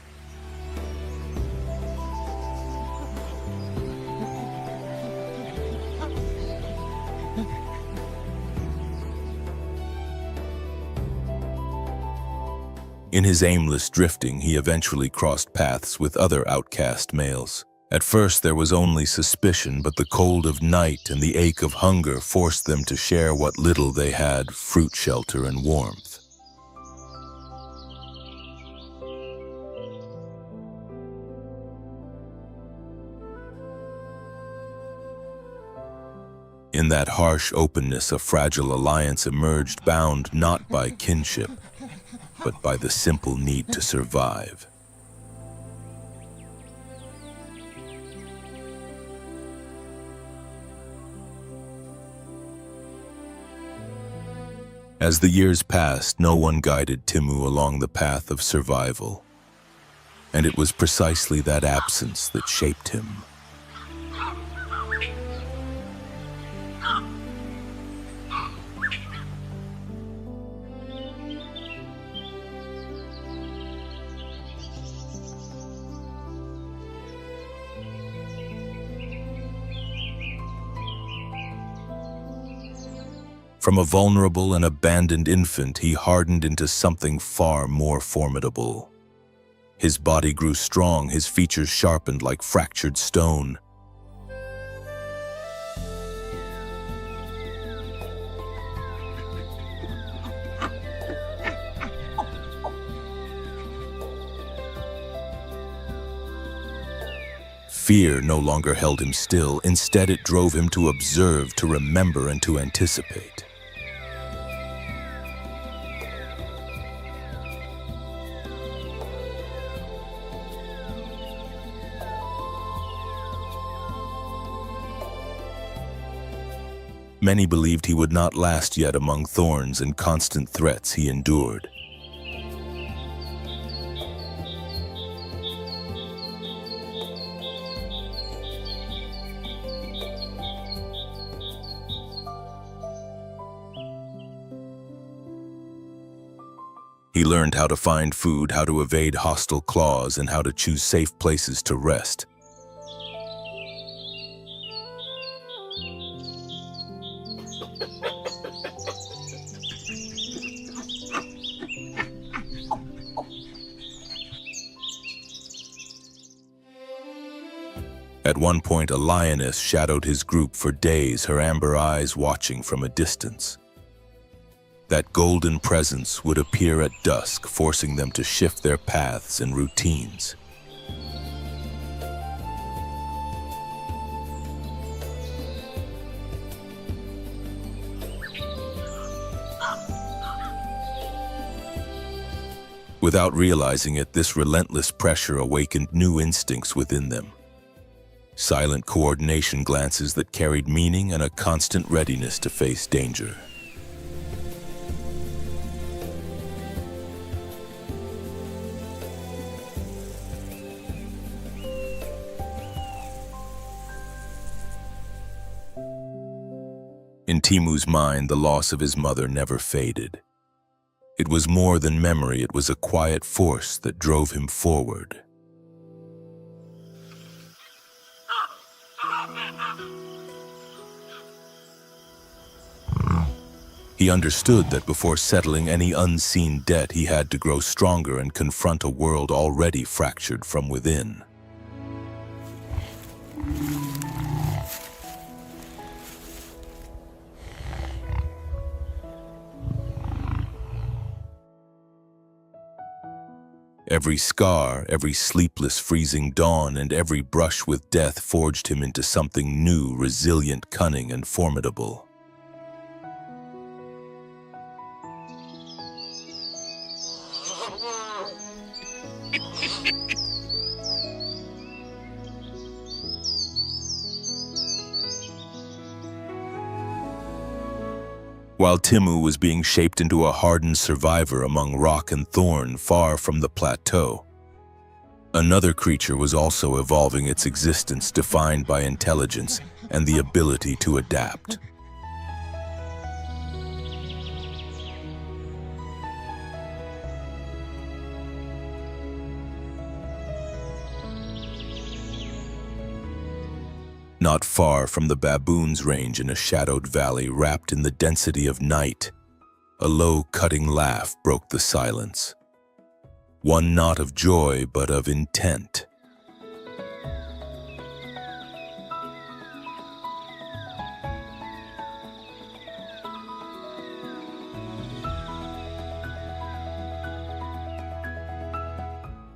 In his aimless drifting, he eventually crossed paths with other outcast males. At first there was only suspicion, but the cold of night and the ache of hunger forced them to share what little they had: fruit, shelter, and warmth. In that harsh openness, a fragile alliance emerged, bound not by kinship, but by the simple need to survive. As the years passed, no one guided Timu along the path of survival, and it was precisely that absence that shaped him. From a vulnerable and abandoned infant, he hardened into something far more formidable. His body grew strong, his features sharpened like fractured stone. Fear no longer held him still. Instead, it drove him to observe, to remember, and to anticipate. Many believed he would not last yet among thorns and constant threats he endured. He learned how to find food, how to evade hostile claws, and how to choose safe places to rest. At one point, a lioness shadowed his group for days, her amber eyes watching from a distance. That golden presence would appear at dusk, forcing them to shift their paths and routines. Without realizing it, this relentless pressure awakened new instincts within them. Silent coordination glances that carried meaning and a constant readiness to face danger. In Timu's mind, the loss of his mother never faded. It was more than memory, it was a quiet force that drove him forward. He understood that before settling any unseen debt, he had to grow stronger and confront a world already fractured from within. Every scar, every sleepless, freezing dawn, and every brush with death forged him into something new, resilient, cunning, and formidable. While Timu was being shaped into a hardened survivor among rock and thorn far from the plateau, another creature was also evolving, its existence defined by intelligence, and the ability to adapt. Not far from the baboons' range in a shadowed valley wrapped in the density of night, a low, cutting laugh broke the silence. One not of joy, but of intent.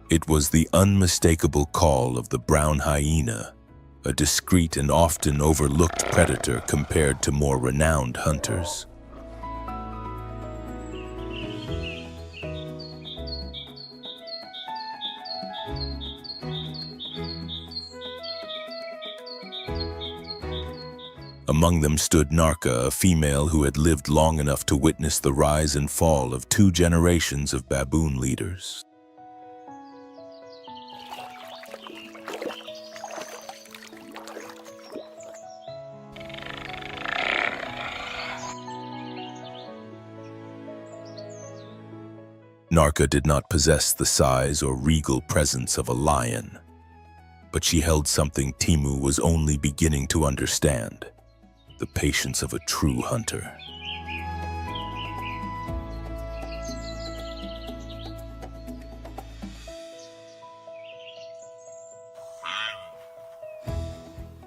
It was the unmistakable call of the brown hyena, a discreet and often overlooked predator compared to more renowned hunters. Among them stood Narka, a female who had lived long enough to witness the rise and fall of 2 generations of baboon leaders. Narka did not possess the size or regal presence of a lion, but she held something Timu was only beginning to understand: the patience of a true hunter.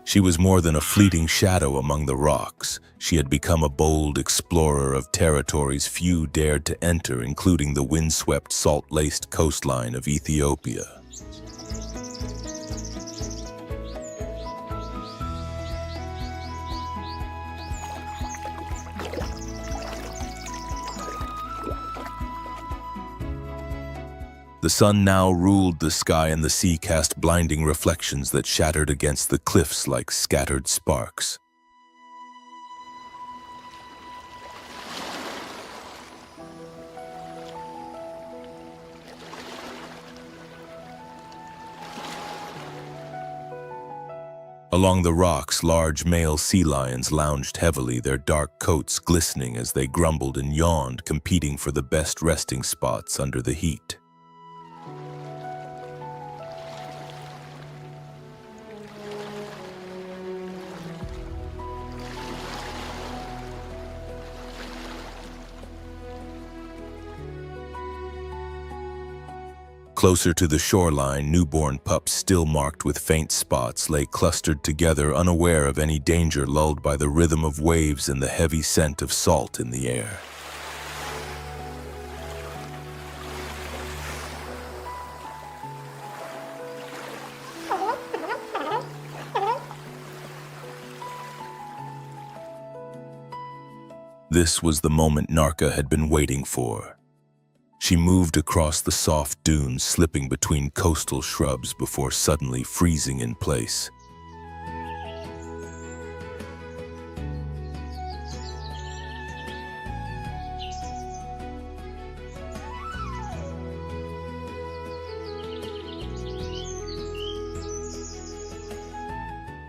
She was more than a fleeting shadow among the rocks. She had become a bold explorer of territories few dared to enter, including the windswept, salt-laced coastline of Ethiopia. The sun now ruled the sky, and the sea cast blinding reflections that shattered against the cliffs like scattered sparks. Along the rocks, large male sea lions lounged heavily, their dark coats glistening as they grumbled and yawned, competing for the best resting spots under the heat. Closer to the shoreline, newborn pups, still marked with faint spots, lay clustered together, unaware of any danger, lulled by the rhythm of waves and the heavy scent of salt in the air. This was the moment Narka had been waiting for. She moved across the soft dunes, slipping between coastal shrubs before suddenly freezing in place.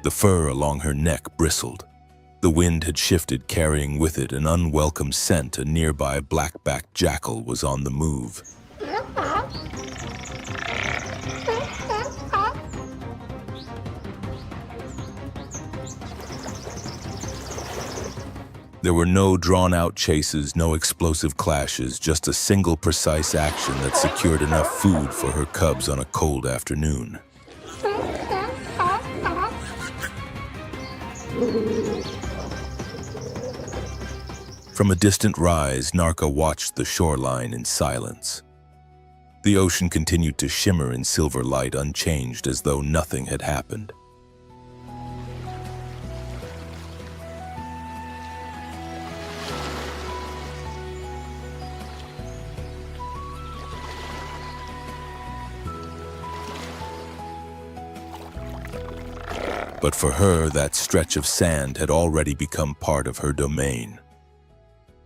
The fur along her neck bristled. The wind had shifted, carrying with it an unwelcome scent. A nearby black-backed jackal was on the move. There were no drawn-out chases, no explosive clashes, just a single precise action that secured enough food for her cubs on a cold afternoon. From a distant rise, Narka watched the shoreline in silence. The ocean continued to shimmer in silver light, unchanged, as though nothing had happened. But for her, that stretch of sand had already become part of her domain.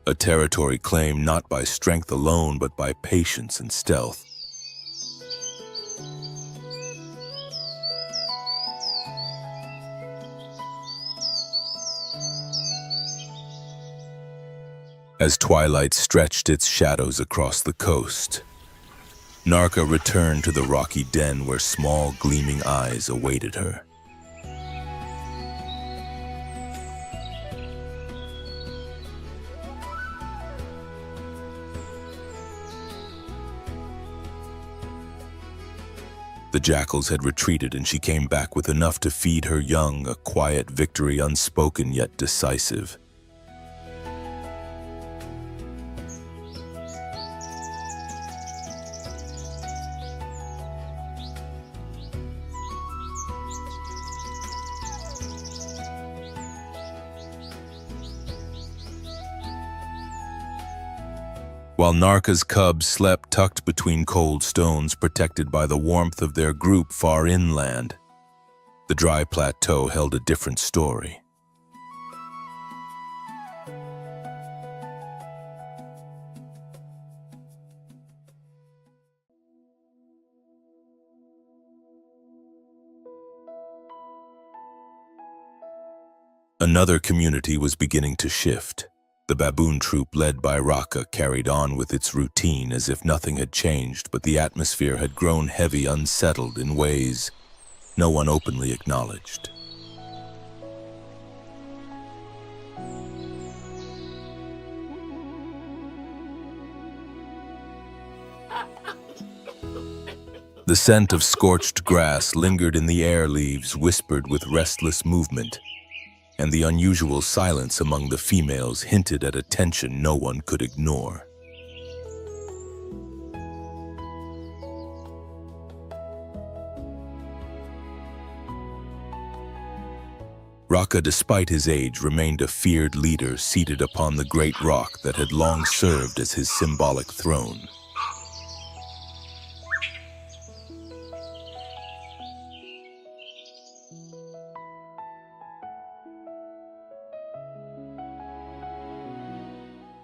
A territory claimed not by strength alone, but by patience and stealth. As twilight stretched its shadows across the coast, Narka returned to the rocky den where small, gleaming eyes awaited her. The jackals had retreated, and she came back with enough to feed her young, a quiet victory unspoken yet decisive. While Narka's cubs slept tucked between cold stones, protected by the warmth of their group far inland, the dry plateau held a different story. Another community was beginning to shift. The baboon troop led by Raka carried on with its routine as if nothing had changed, but the atmosphere had grown heavy, unsettled in ways no one openly acknowledged. The scent of scorched grass lingered in the air, leaves whispered with restless movement, and the unusual silence among the females hinted at a tension no one could ignore. Raka, despite his age, remained a feared leader seated upon the great rock that had long served as his symbolic throne.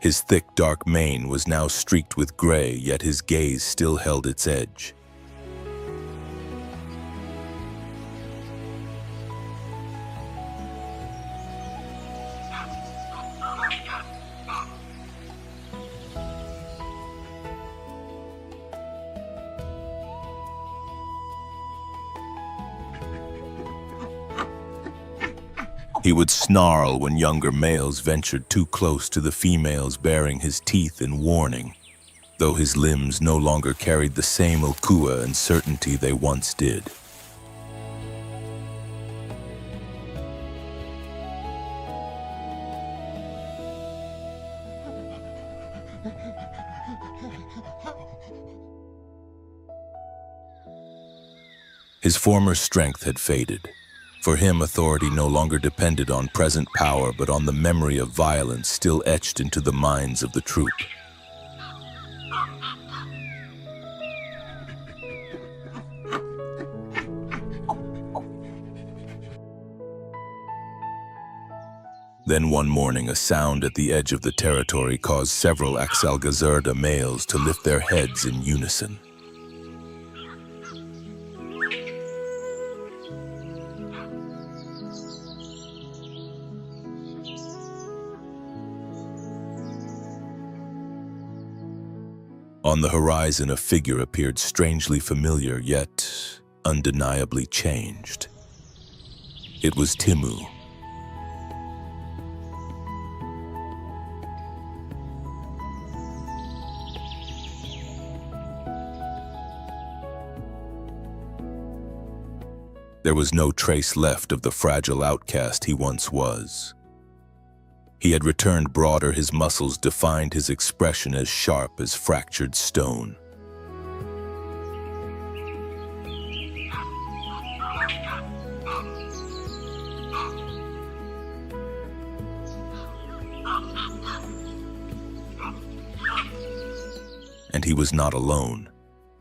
His thick, dark mane was now streaked with gray, yet his gaze still held its edge. He would snarl when younger males ventured too close to the females, baring his teeth in warning, though his limbs no longer carried the same okua and certainty they once did. His former strength had faded. For him, authority no longer depended on present power, but on the memory of violence still etched into the minds of the troop. Then one morning, a sound at the edge of the territory caused several Axalgazurda males to lift their heads in unison. On the horizon, a figure appeared strangely familiar, yet undeniably changed. It was Timu. There was no trace left of the fragile outcast he once was. He had returned broader, his muscles defined his expression as sharp as fractured stone. And he was not alone.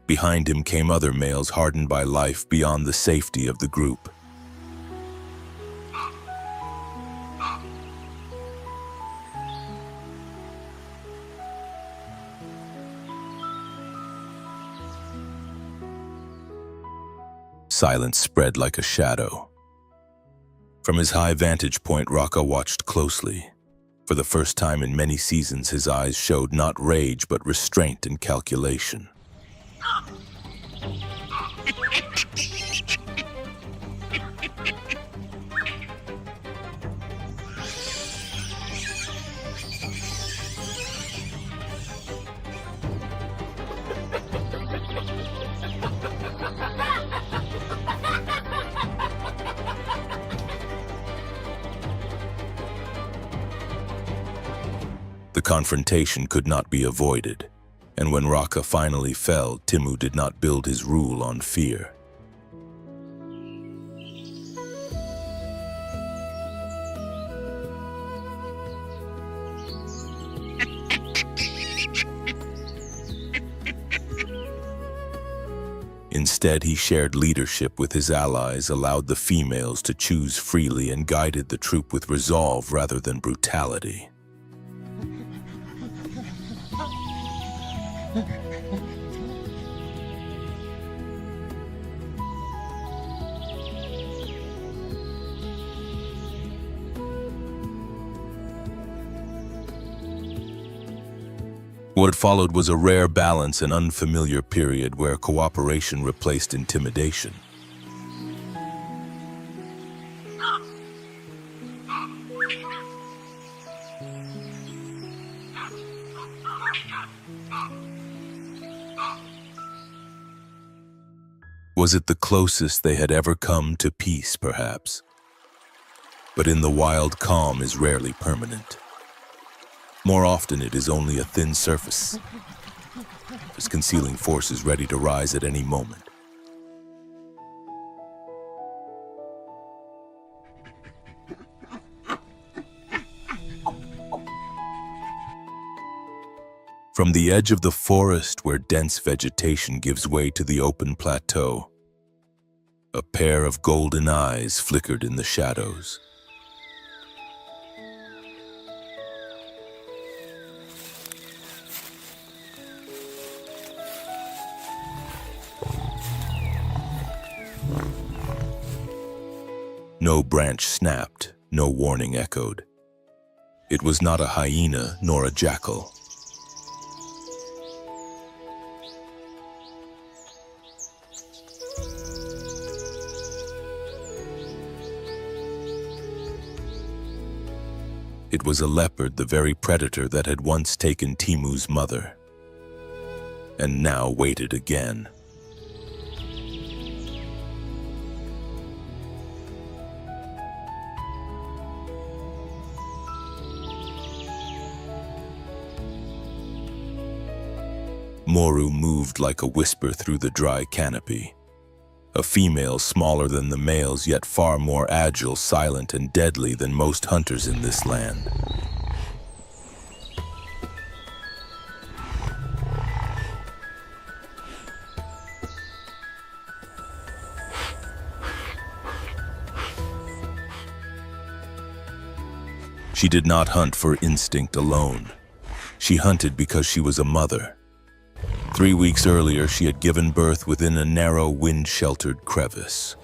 Behind him came other males hardened by life beyond the safety of the group. Silence spread like a shadow. From his high vantage point, Raka watched closely. For the first time in many seasons, his eyes showed not rage but restraint and calculation. The confrontation could not be avoided, and when Raka finally fell, Timu did not build his rule on fear. Instead, he shared leadership with his allies, allowed the females to choose freely, and guided the troop with resolve rather than brutality. What followed was a rare balance and unfamiliar period where cooperation replaced intimidation. Was it the closest they had ever come to peace, perhaps? But in the wild, calm is rarely permanent. More often, it is only a thin surface, as concealing forces ready to rise at any moment. From the edge of the forest where dense vegetation gives way to the open plateau, a pair of golden eyes flickered in the shadows. No branch snapped, no warning echoed. It was not a hyena nor a jackal. It was a leopard, the very predator that had once taken Timu's mother, and now waited again. Moru moved like a whisper through the dry canopy. A female smaller than the males, yet far more agile, silent, and deadly than most hunters in this land. She did not hunt for instinct alone. She hunted because she was a mother. 3 weeks earlier, she had given birth within a narrow, wind-sheltered crevice.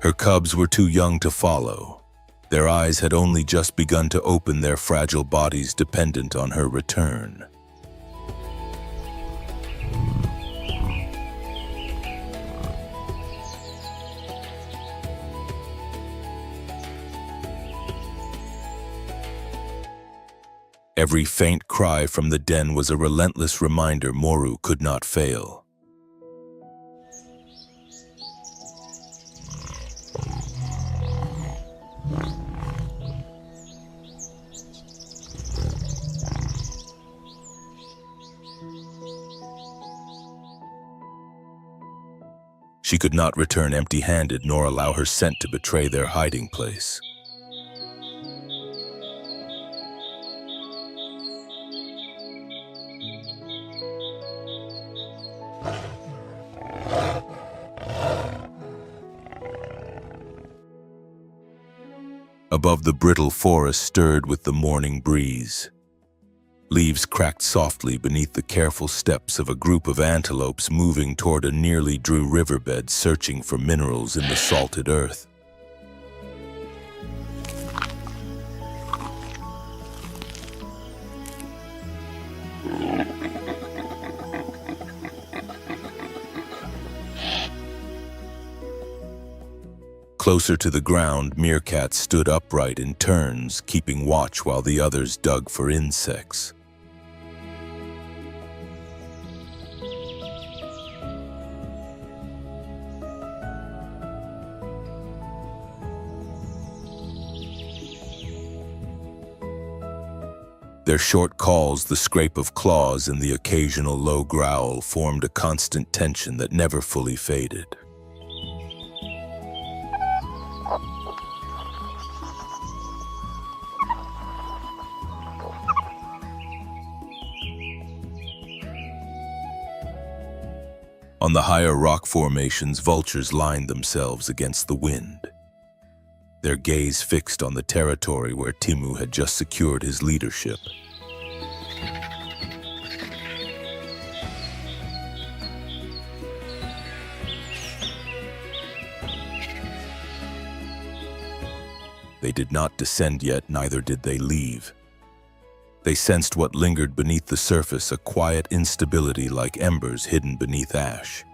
Her cubs were too young to follow. Their eyes had only just begun to open, their fragile bodies dependent on her return. Every faint cry from the den was a relentless reminder Moru could not fail. She could not return empty-handed nor allow her scent to betray their hiding place. Above, the brittle forest stirred with the morning breeze. Leaves cracked softly beneath the careful steps of a group of antelopes moving toward a nearly dry riverbed searching for minerals in the salted earth. Closer to the ground, meerkats stood upright in turns, keeping watch while the others dug for insects. Their short calls, the scrape of claws, and the occasional low growl formed a constant tension that never fully faded. On the higher rock formations, vultures lined themselves against the wind, their gaze fixed on the territory where Timu had just secured his leadership. They did not descend yet, neither did they leave. They sensed what lingered beneath the surface, a quiet instability like embers hidden beneath ash.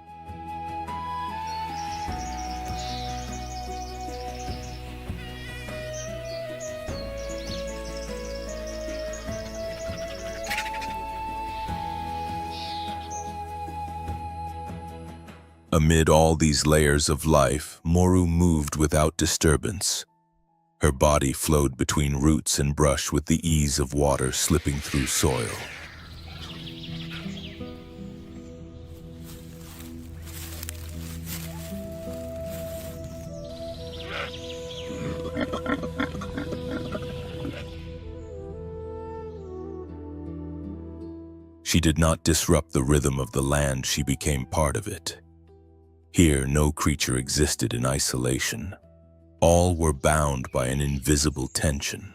Amid all these layers of life, Moru moved without disturbance. Her body flowed between roots and brush with the ease of water slipping through soil. She did not disrupt the rhythm of the land, she became part of it. Here, no creature existed in isolation. All were bound by an invisible tension.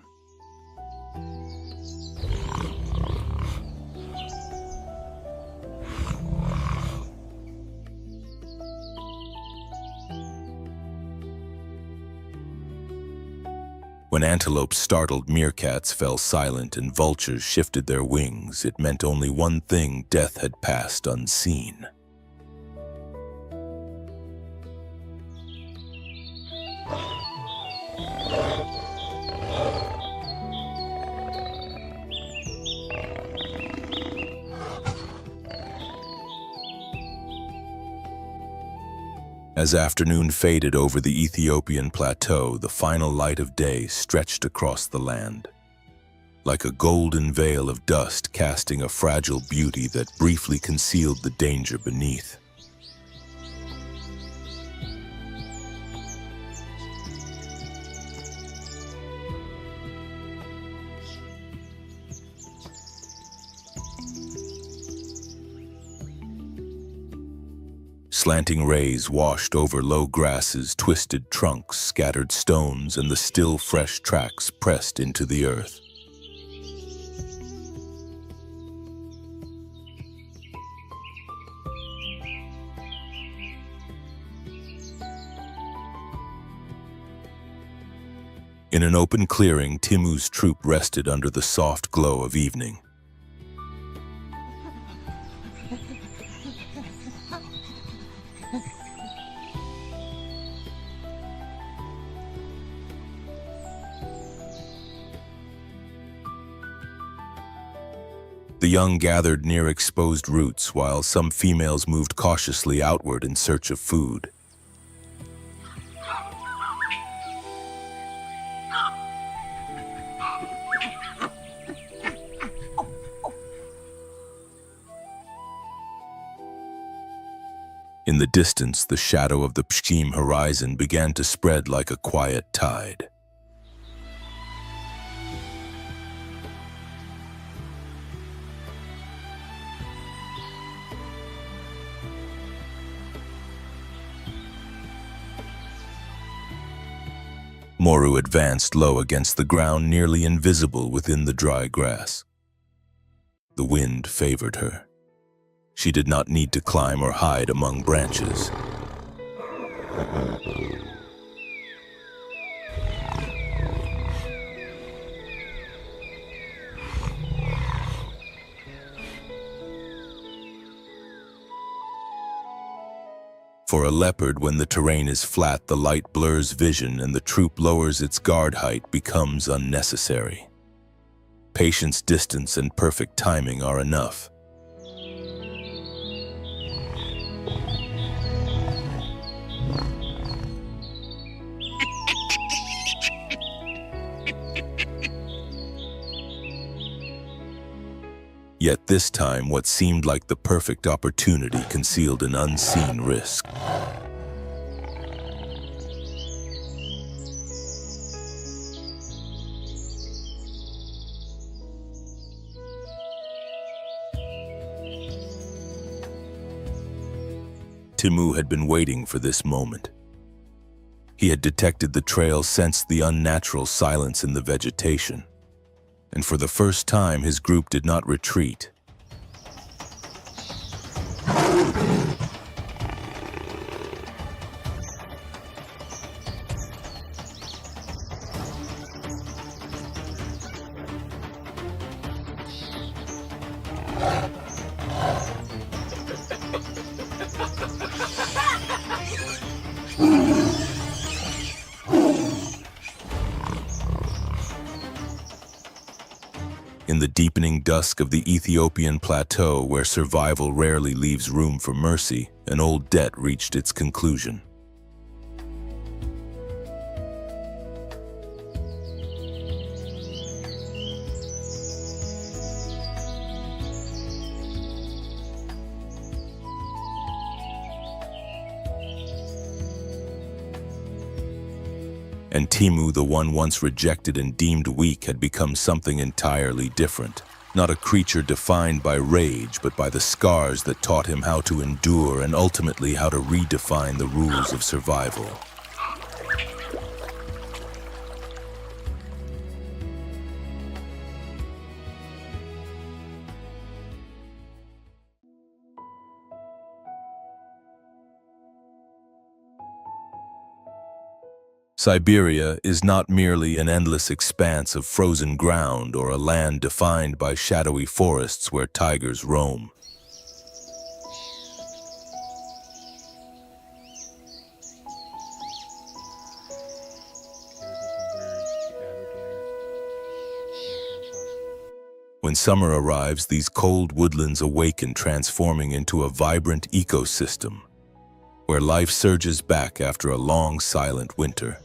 When antelopes startled, meerkats fell silent and vultures shifted their wings, it meant only one thing: death had passed unseen. As afternoon faded over the Ethiopian plateau, the final light of day stretched across the land, like a golden veil of dust casting a fragile beauty that briefly concealed the danger beneath. Slanting rays washed over low grasses, twisted trunks, scattered stones, and the still fresh tracks pressed into the earth. In an open clearing, Timu's troop rested under the soft glow of evening. The young gathered near exposed roots, while some females moved cautiously outward in search of food. In the distance, the shadow of the Pshkim horizon began to spread like a quiet tide. Moru advanced low against the ground, nearly invisible within the dry grass. the wind favored her. She did not need to climb or hide among branches. For a leopard, when the terrain is flat, the light blurs vision and the troop lowers its guard height becomes unnecessary. Patience, distance, and perfect timing are enough. Yet this time, what seemed like the perfect opportunity concealed an unseen risk. Timu had been waiting for this moment. He had detected the trail, sensed the unnatural silence in the vegetation. And for the first time, his group did not retreat. In the deepening dusk of the Ethiopian plateau, where survival rarely leaves room for mercy, an old debt reached its conclusion. And Timu, the one once rejected and deemed weak, had become something entirely different. Not a creature defined by rage, but by the scars that taught him how to endure and ultimately how to redefine the rules of survival. Siberia is not merely an endless expanse of frozen ground or a land defined by shadowy forests where tigers roam. When summer arrives, these cold woodlands awaken, transforming into a vibrant ecosystem, where life surges back after a long, silent winter.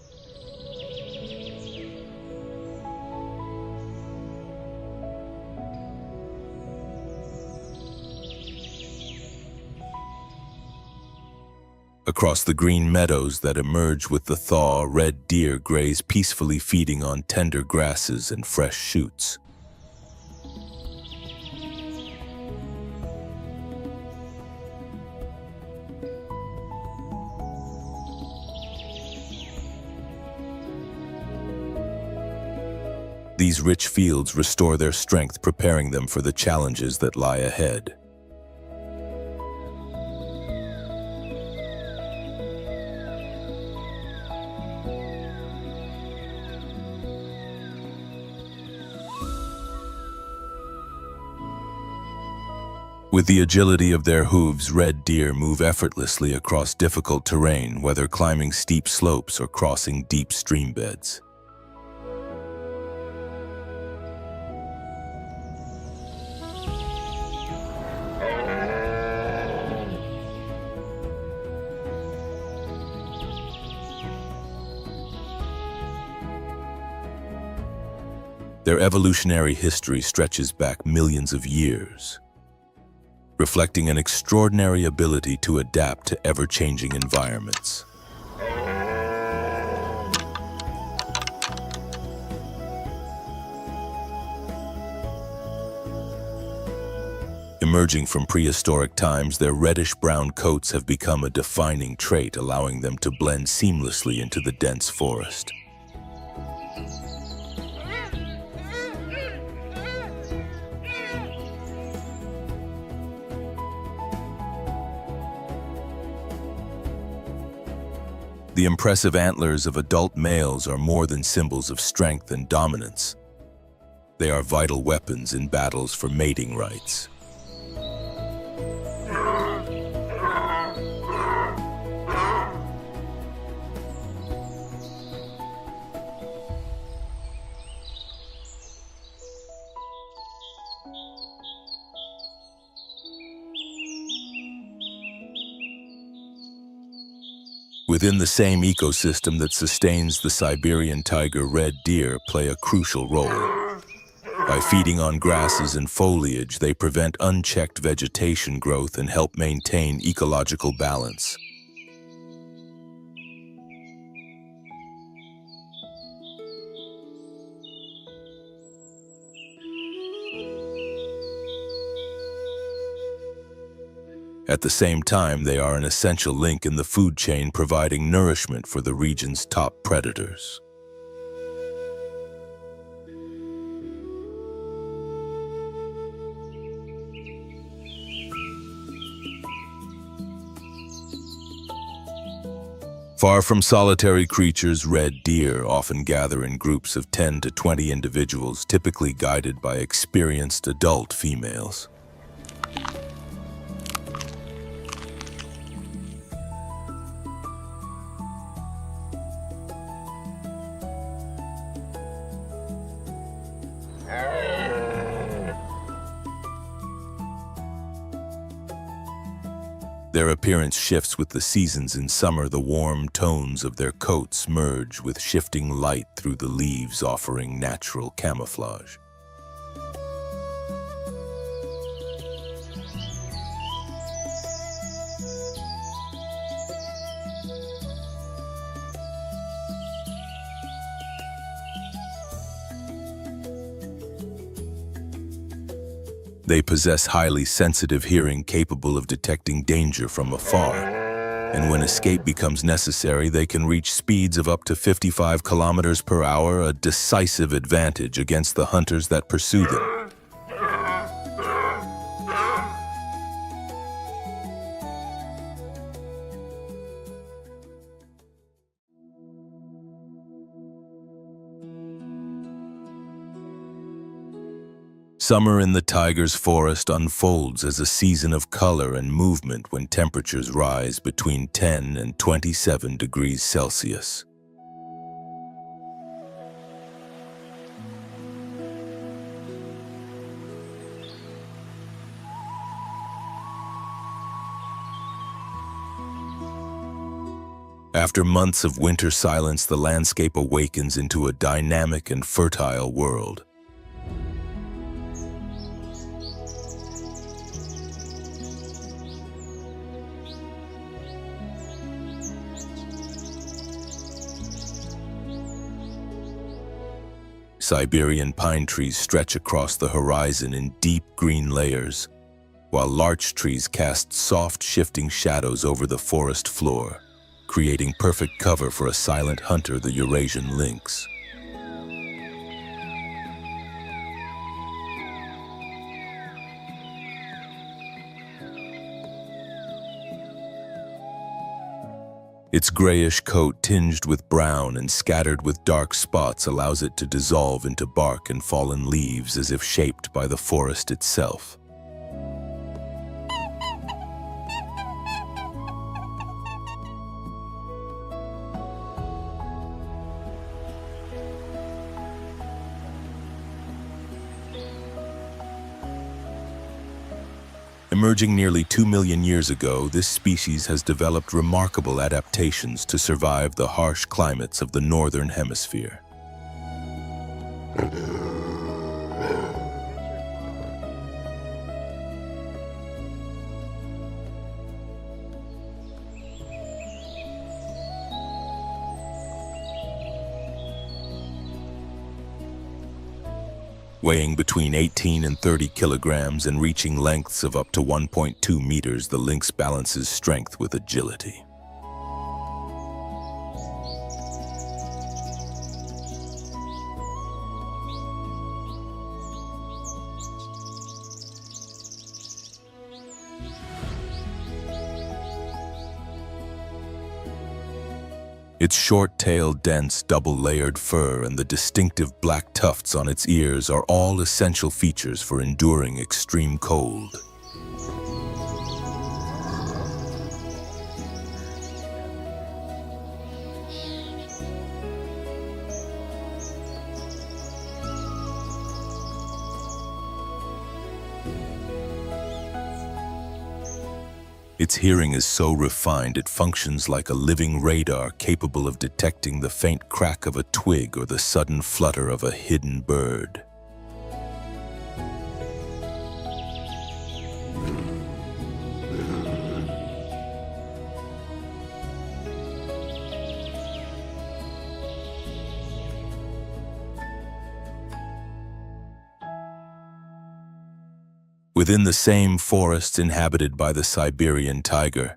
Across the green meadows that emerge with the thaw, red deer graze peacefully, feeding on tender grasses and fresh shoots. These rich fields restore their strength, preparing them for the challenges that lie ahead. With the agility of their hooves, red deer move effortlessly across difficult terrain, whether climbing steep slopes or crossing deep stream beds. Their evolutionary history stretches back millions of years, reflecting an extraordinary ability to adapt to ever-changing environments. Emerging from prehistoric times, their reddish-brown coats have become a defining trait, allowing them to blend seamlessly into the dense forest. The impressive antlers of adult males are more than symbols of strength and dominance. They are vital weapons in battles for mating rights. Within the same ecosystem that sustains the Siberian tiger, red deer play a crucial role. By feeding on grasses and foliage, they prevent unchecked vegetation growth and help maintain ecological balance. At the same time, they are an essential link in the food chain, providing nourishment for the region's top predators. Far from solitary creatures, red deer often gather in groups of 10 to 20 individuals, typically guided by experienced adult females. Their appearance shifts with the seasons. In summer, the warm tones of their coats merge with shifting light through the leaves, offering natural camouflage. They possess highly sensitive hearing capable of detecting danger from afar, and when escape becomes necessary, they can reach speeds of up to 55 kilometers per hour, a decisive advantage against the hunters that pursue them. Summer in the tiger's forest unfolds as a season of color and movement when temperatures rise between 10 and 27 degrees Celsius. After months of winter silence, the landscape awakens into a dynamic and fertile world. Siberian pine trees stretch across the horizon in deep green layers, while larch trees cast soft, shifting shadows over the forest floor, creating perfect cover for a silent hunter, the Eurasian lynx. Its grayish coat, tinged with brown and scattered with dark spots, allows it to dissolve into bark and fallen leaves as if shaped by the forest itself. Emerging nearly 2 million years ago, this species has developed remarkable adaptations to survive the harsh climates of the northern hemisphere. Weighing between 18 and 30 kilograms and reaching lengths of up to 1.2 meters, the lynx balances strength with agility. Its short-tailed, dense, double-layered fur and the distinctive black tufts on its ears are all essential features for enduring extreme cold. Its hearing is so refined it functions like a living radar capable of detecting the faint crack of a twig or the sudden flutter of a hidden bird. Within the same forests inhabited by the Siberian tiger,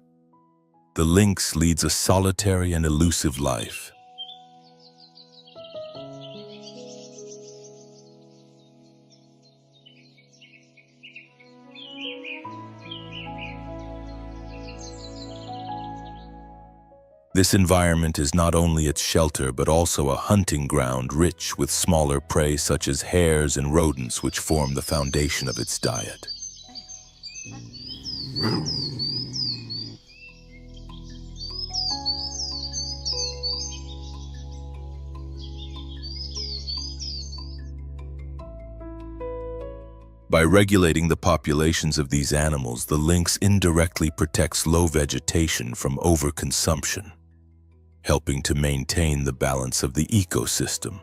the lynx leads a solitary and elusive life. This environment is not only its shelter but also a hunting ground rich with smaller prey such as hares and rodents which form the foundation of its diet. By regulating the populations of these animals, the lynx indirectly protects low vegetation from overconsumption, helping to maintain the balance of the ecosystem.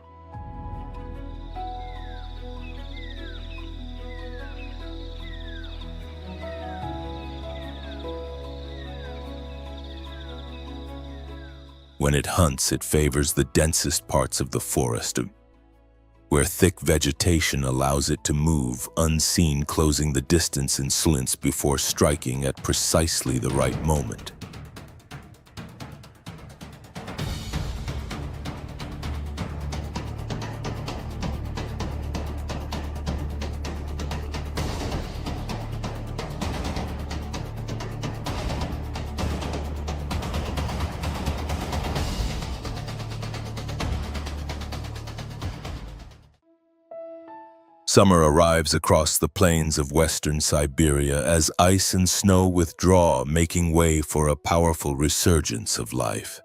When it hunts, it favors the densest parts of the forest, where thick vegetation allows it to move unseen, closing the distance in slints before striking at precisely the right moment. Summer arrives across the plains of western Siberia as ice and snow withdraw, making way for a powerful resurgence of life.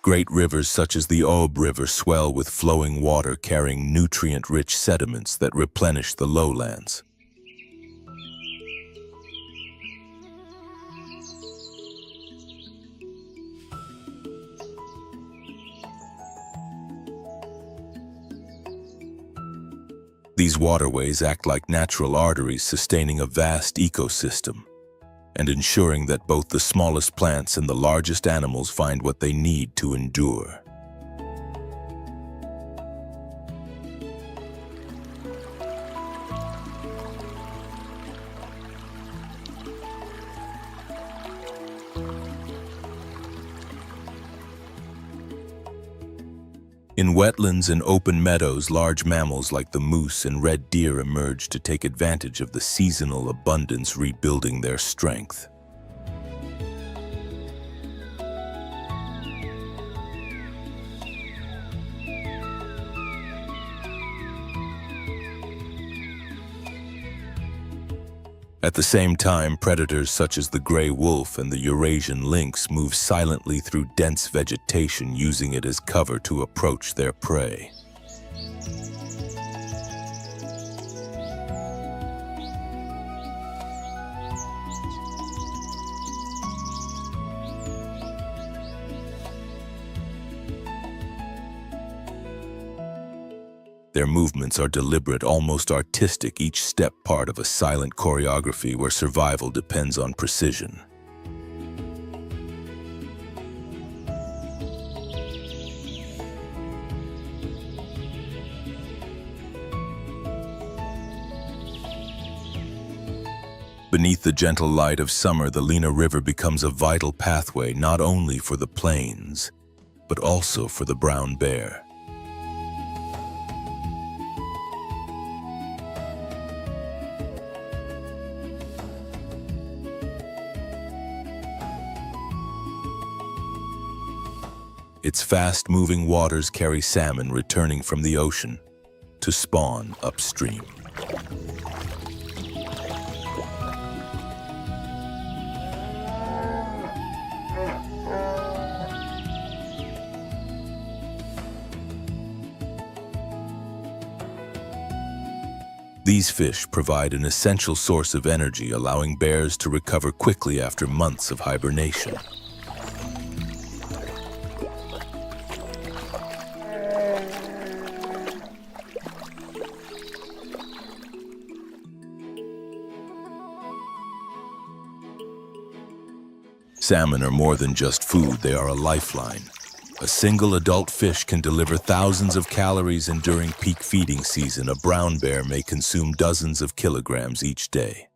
Great rivers such as the Ob River swell with flowing water carrying nutrient-rich sediments that replenish the lowlands. These waterways act like natural arteries, sustaining a vast ecosystem and ensuring that both the smallest plants and the largest animals find what they need to endure. In wetlands and open meadows, large mammals like the moose and red deer emerge to take advantage of the seasonal abundance, rebuilding their strength. At the same time, predators such as the gray wolf and the Eurasian lynx move silently through dense vegetation, using it as cover to approach their prey. Their movements are deliberate, almost artistic, each step part of a silent choreography where survival depends on precision. Beneath the gentle light of summer, the Lena River becomes a vital pathway not only for the plains, but also for the brown bear. Its fast-moving waters carry salmon returning from the ocean to spawn upstream. These fish provide an essential source of energy, allowing bears to recover quickly after months of hibernation. Salmon are more than just food, they are a lifeline. A single adult fish can deliver thousands of calories, and during peak feeding season, a brown bear may consume dozens of kilograms each day,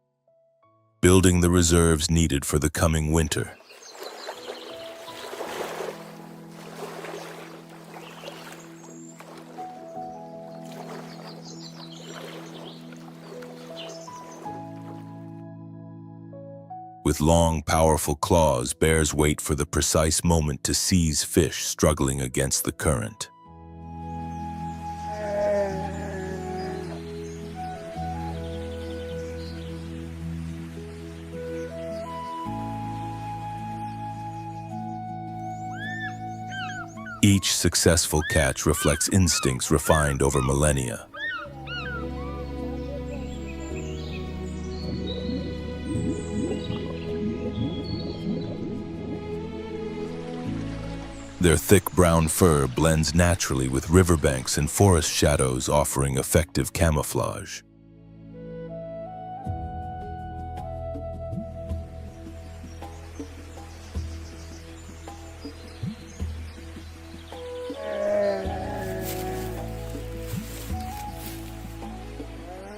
building the reserves needed for the coming winter. With long, powerful claws, bears wait for the precise moment to seize fish struggling against the current. Each successful catch reflects instincts refined over millennia. Their thick brown fur blends naturally with riverbanks and forest shadows, offering effective camouflage.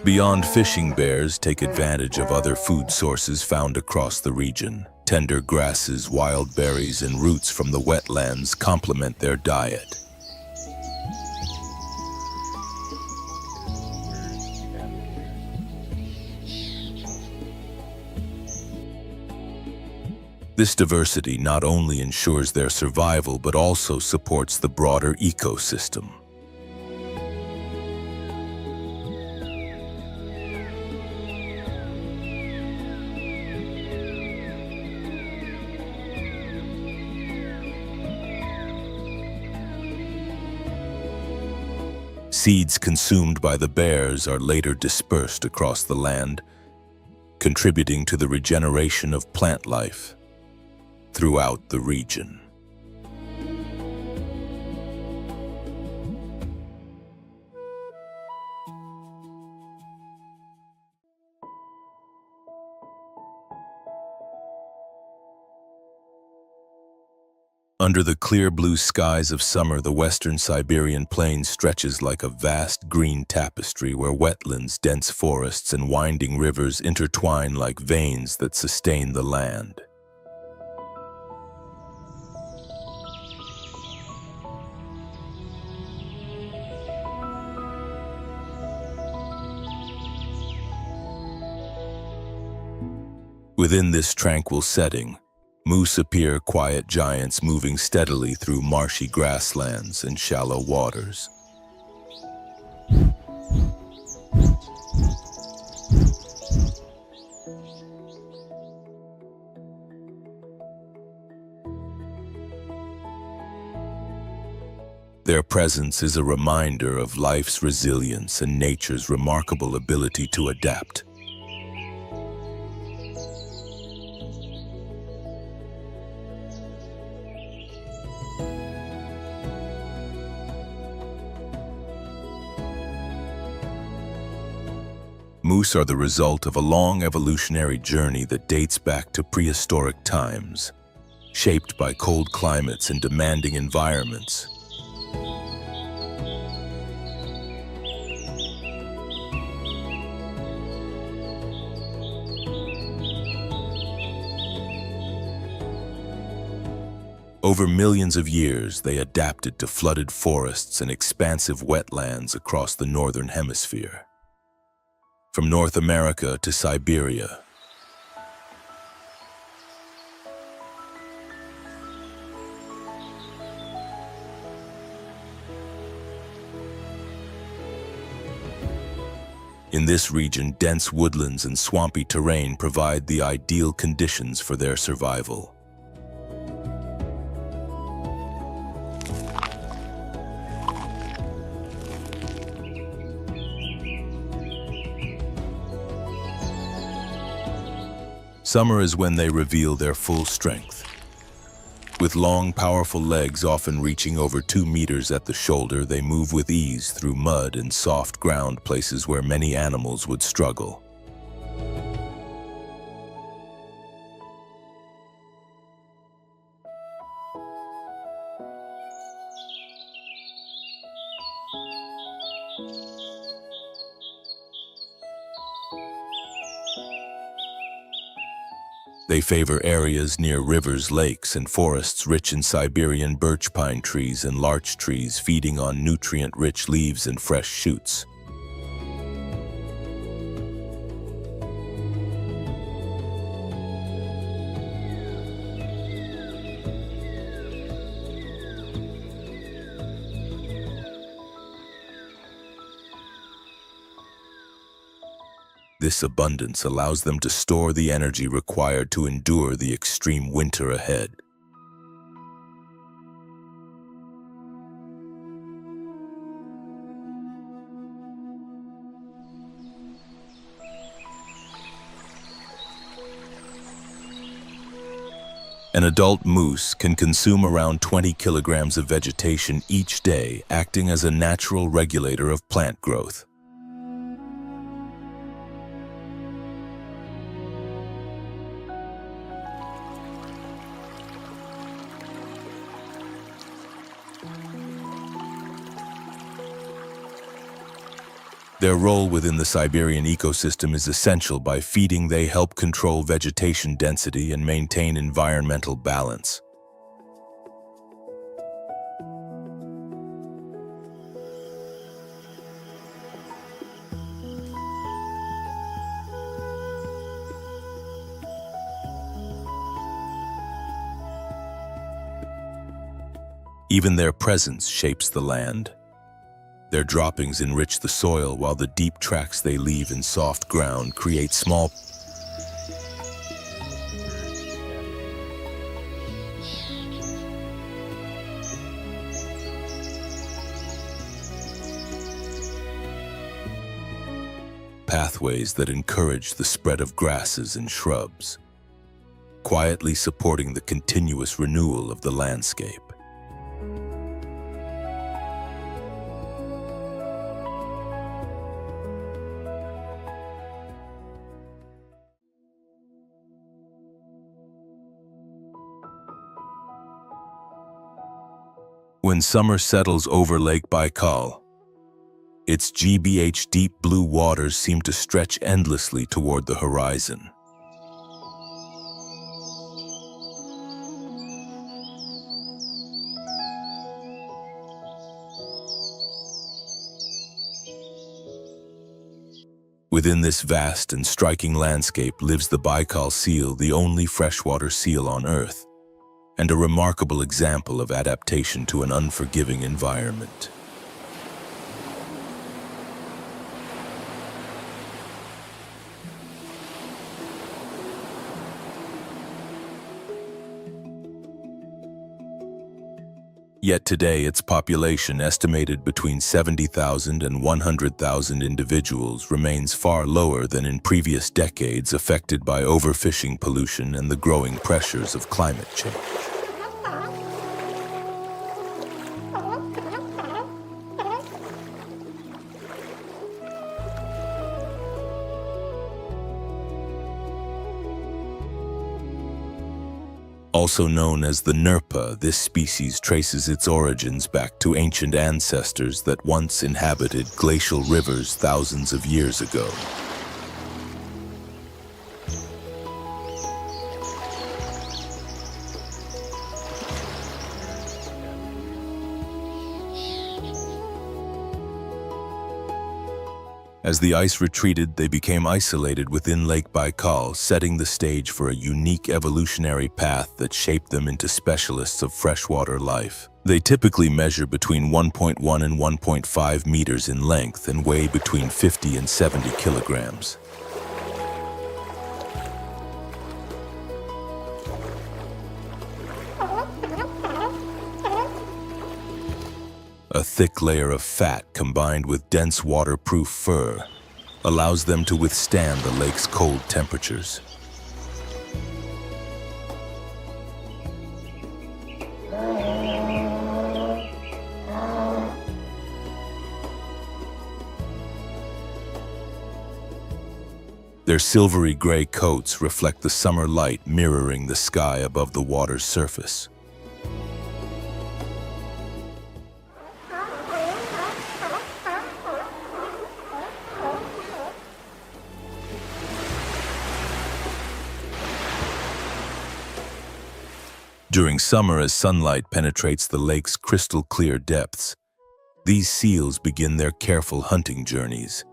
Beyond fishing, bears take advantage of other food sources found across the region. Tender grasses, wild berries, and roots from the wetlands complement their diet. This diversity not only ensures their survival but also supports the broader ecosystem. Seeds consumed by the bears are later dispersed across the land, contributing to the regeneration of plant life throughout the region. Under the clear blue skies of summer, the western Siberian plain stretches like a vast green tapestry where wetlands, dense forests, and winding rivers intertwine like veins that sustain the land. Within this tranquil setting, moose appear quiet giants moving steadily through marshy grasslands and shallow waters. Their presence is a reminder of life's resilience and nature's remarkable ability to adapt. Moose are the result of a long evolutionary journey that dates back to prehistoric times, shaped by cold climates and demanding environments. Over millions of years, they adapted to flooded forests and expansive wetlands across the northern hemisphere. From North America to Siberia, In this region, dense woodlands and swampy terrain provide the ideal conditions for their survival. Summer is when they reveal their full strength. With long, powerful legs often reaching over 2 meters at the shoulder, they move with ease through mud and soft ground, places where many animals would struggle. They favor areas near rivers, lakes, and forests rich in Siberian birch pine trees and larch trees, feeding on nutrient-rich leaves and fresh shoots. This abundance allows them to store the energy required to endure the extreme winter ahead. An adult moose can consume around 20 kilograms of vegetation each day, acting as a natural regulator of plant growth. Their role within the Siberian ecosystem is essential. By feeding, they help control vegetation density and maintain environmental balance. Even their presence shapes the land. Their droppings enrich the soil, while the deep tracks they leave in soft ground create small pathways that encourage the spread of grasses and shrubs, quietly supporting the continuous renewal of the landscape. When summer settles over Lake Baikal, its GBH deep blue waters seem to stretch endlessly toward the horizon. Within this vast and striking landscape lives the Baikal seal, the only freshwater seal on Earth, and a remarkable example of adaptation to an unforgiving environment. Yet today, its population, estimated between 70,000 and 100,000 individuals, remains far lower than in previous decades, affected by overfishing, pollution, and the growing pressures of climate change. Also known as the Nerpa, this species traces its origins back to ancient ancestors that once inhabited glacial rivers thousands of years ago. As the ice retreated, they became isolated within Lake Baikal, setting the stage for a unique evolutionary path that shaped them into specialists of freshwater life. They typically measure between 1.1 and 1.5 meters in length and weigh between 50 and 70 kilograms. A thick layer of fat combined with dense waterproof fur allows them to withstand the lake's cold temperatures. Their silvery gray coats reflect the summer light mirroring the sky above the water's surface. During summer, as sunlight penetrates the lake's crystal-clear depths, these seals begin their careful hunting journeys.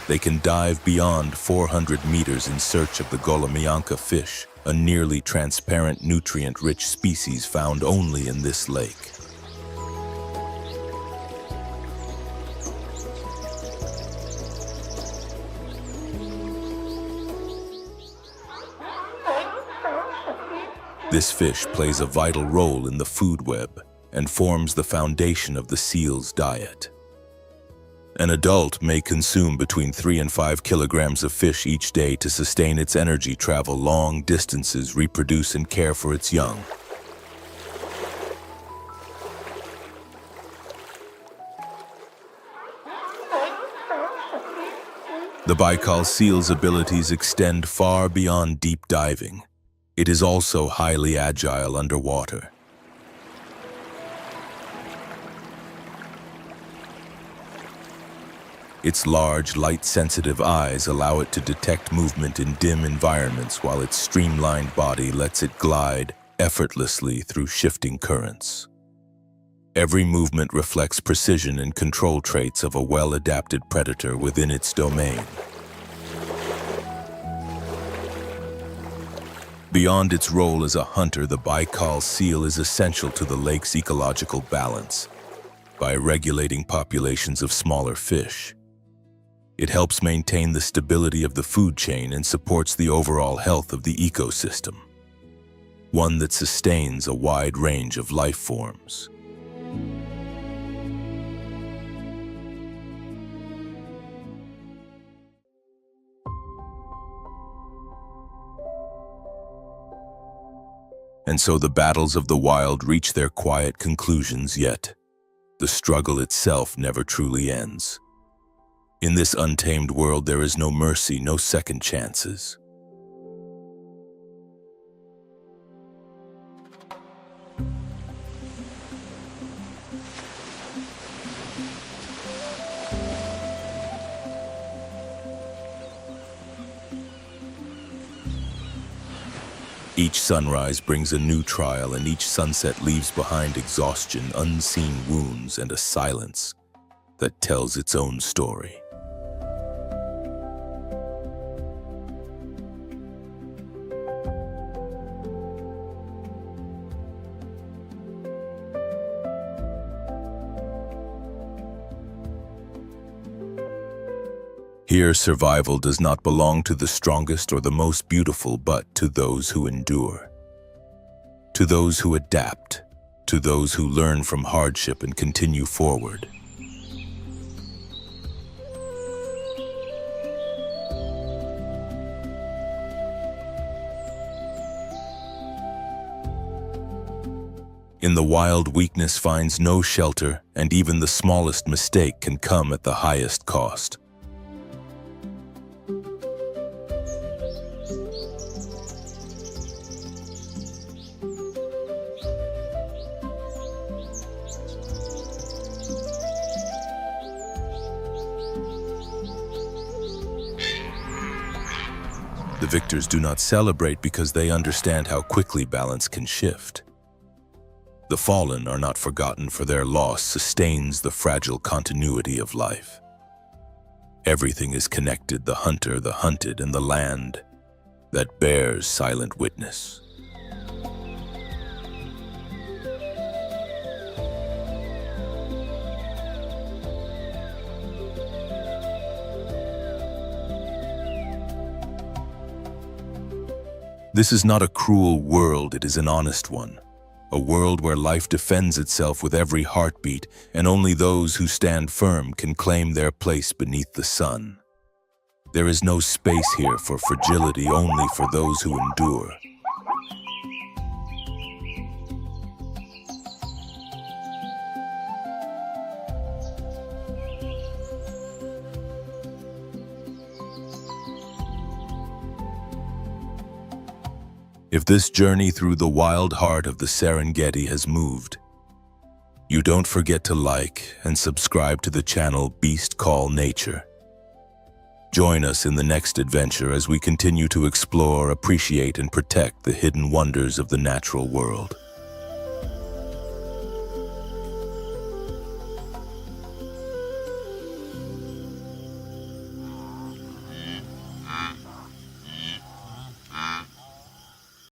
They can dive beyond 400 meters in search of the golemianka fish, a nearly transparent, nutrient-rich species found only in this lake. This fish plays a vital role in the food web and forms the foundation of the seal's diet. An adult may consume between 3 and 5 kilograms of fish each day to sustain its energy, travel long distances, reproduce, and care for its young. The Baikal seal's abilities extend far beyond deep diving. It is also highly agile underwater. Its large, light-sensitive eyes allow it to detect movement in dim environments, while its streamlined body lets it glide effortlessly through shifting currents. Every movement reflects precision and control traits of a well-adapted predator within its domain. Beyond its role as a hunter, the Baikal seal is essential to the lake's ecological balance. By regulating populations of smaller fish, it helps maintain the stability of the food chain and supports the overall health of the ecosystem, one that sustains a wide range of life forms. And so the battles of the wild reach their quiet conclusions, yet the struggle itself never truly ends. In this untamed world, there is no mercy, no second chances. Each sunrise brings a new trial, and each sunset leaves behind exhaustion, unseen wounds, and a silence that tells its own story. Here, survival does not belong to the strongest or the most beautiful, but to those who endure, to those who adapt, to those who learn from hardship and continue forward. In the wild, weakness finds no shelter, and even the smallest mistake can come at the highest cost. The victors do not celebrate because they understand how quickly balance can shift. The fallen are not forgotten, for their loss sustains the fragile continuity of life. Everything is connected: the hunter, the hunted, and the land that bears silent witness. This is not a cruel world, it is an honest one. A world where life defends itself with every heartbeat, and only those who stand firm can claim their place beneath the sun. There is no space here for fragility, only for those who endure. If this journey through the wild heart of the Serengeti has moved you, don't forget to like and subscribe to the channel Beast Call Nature. Join us in the next adventure as we continue to explore, appreciate, and protect the hidden wonders of the natural world.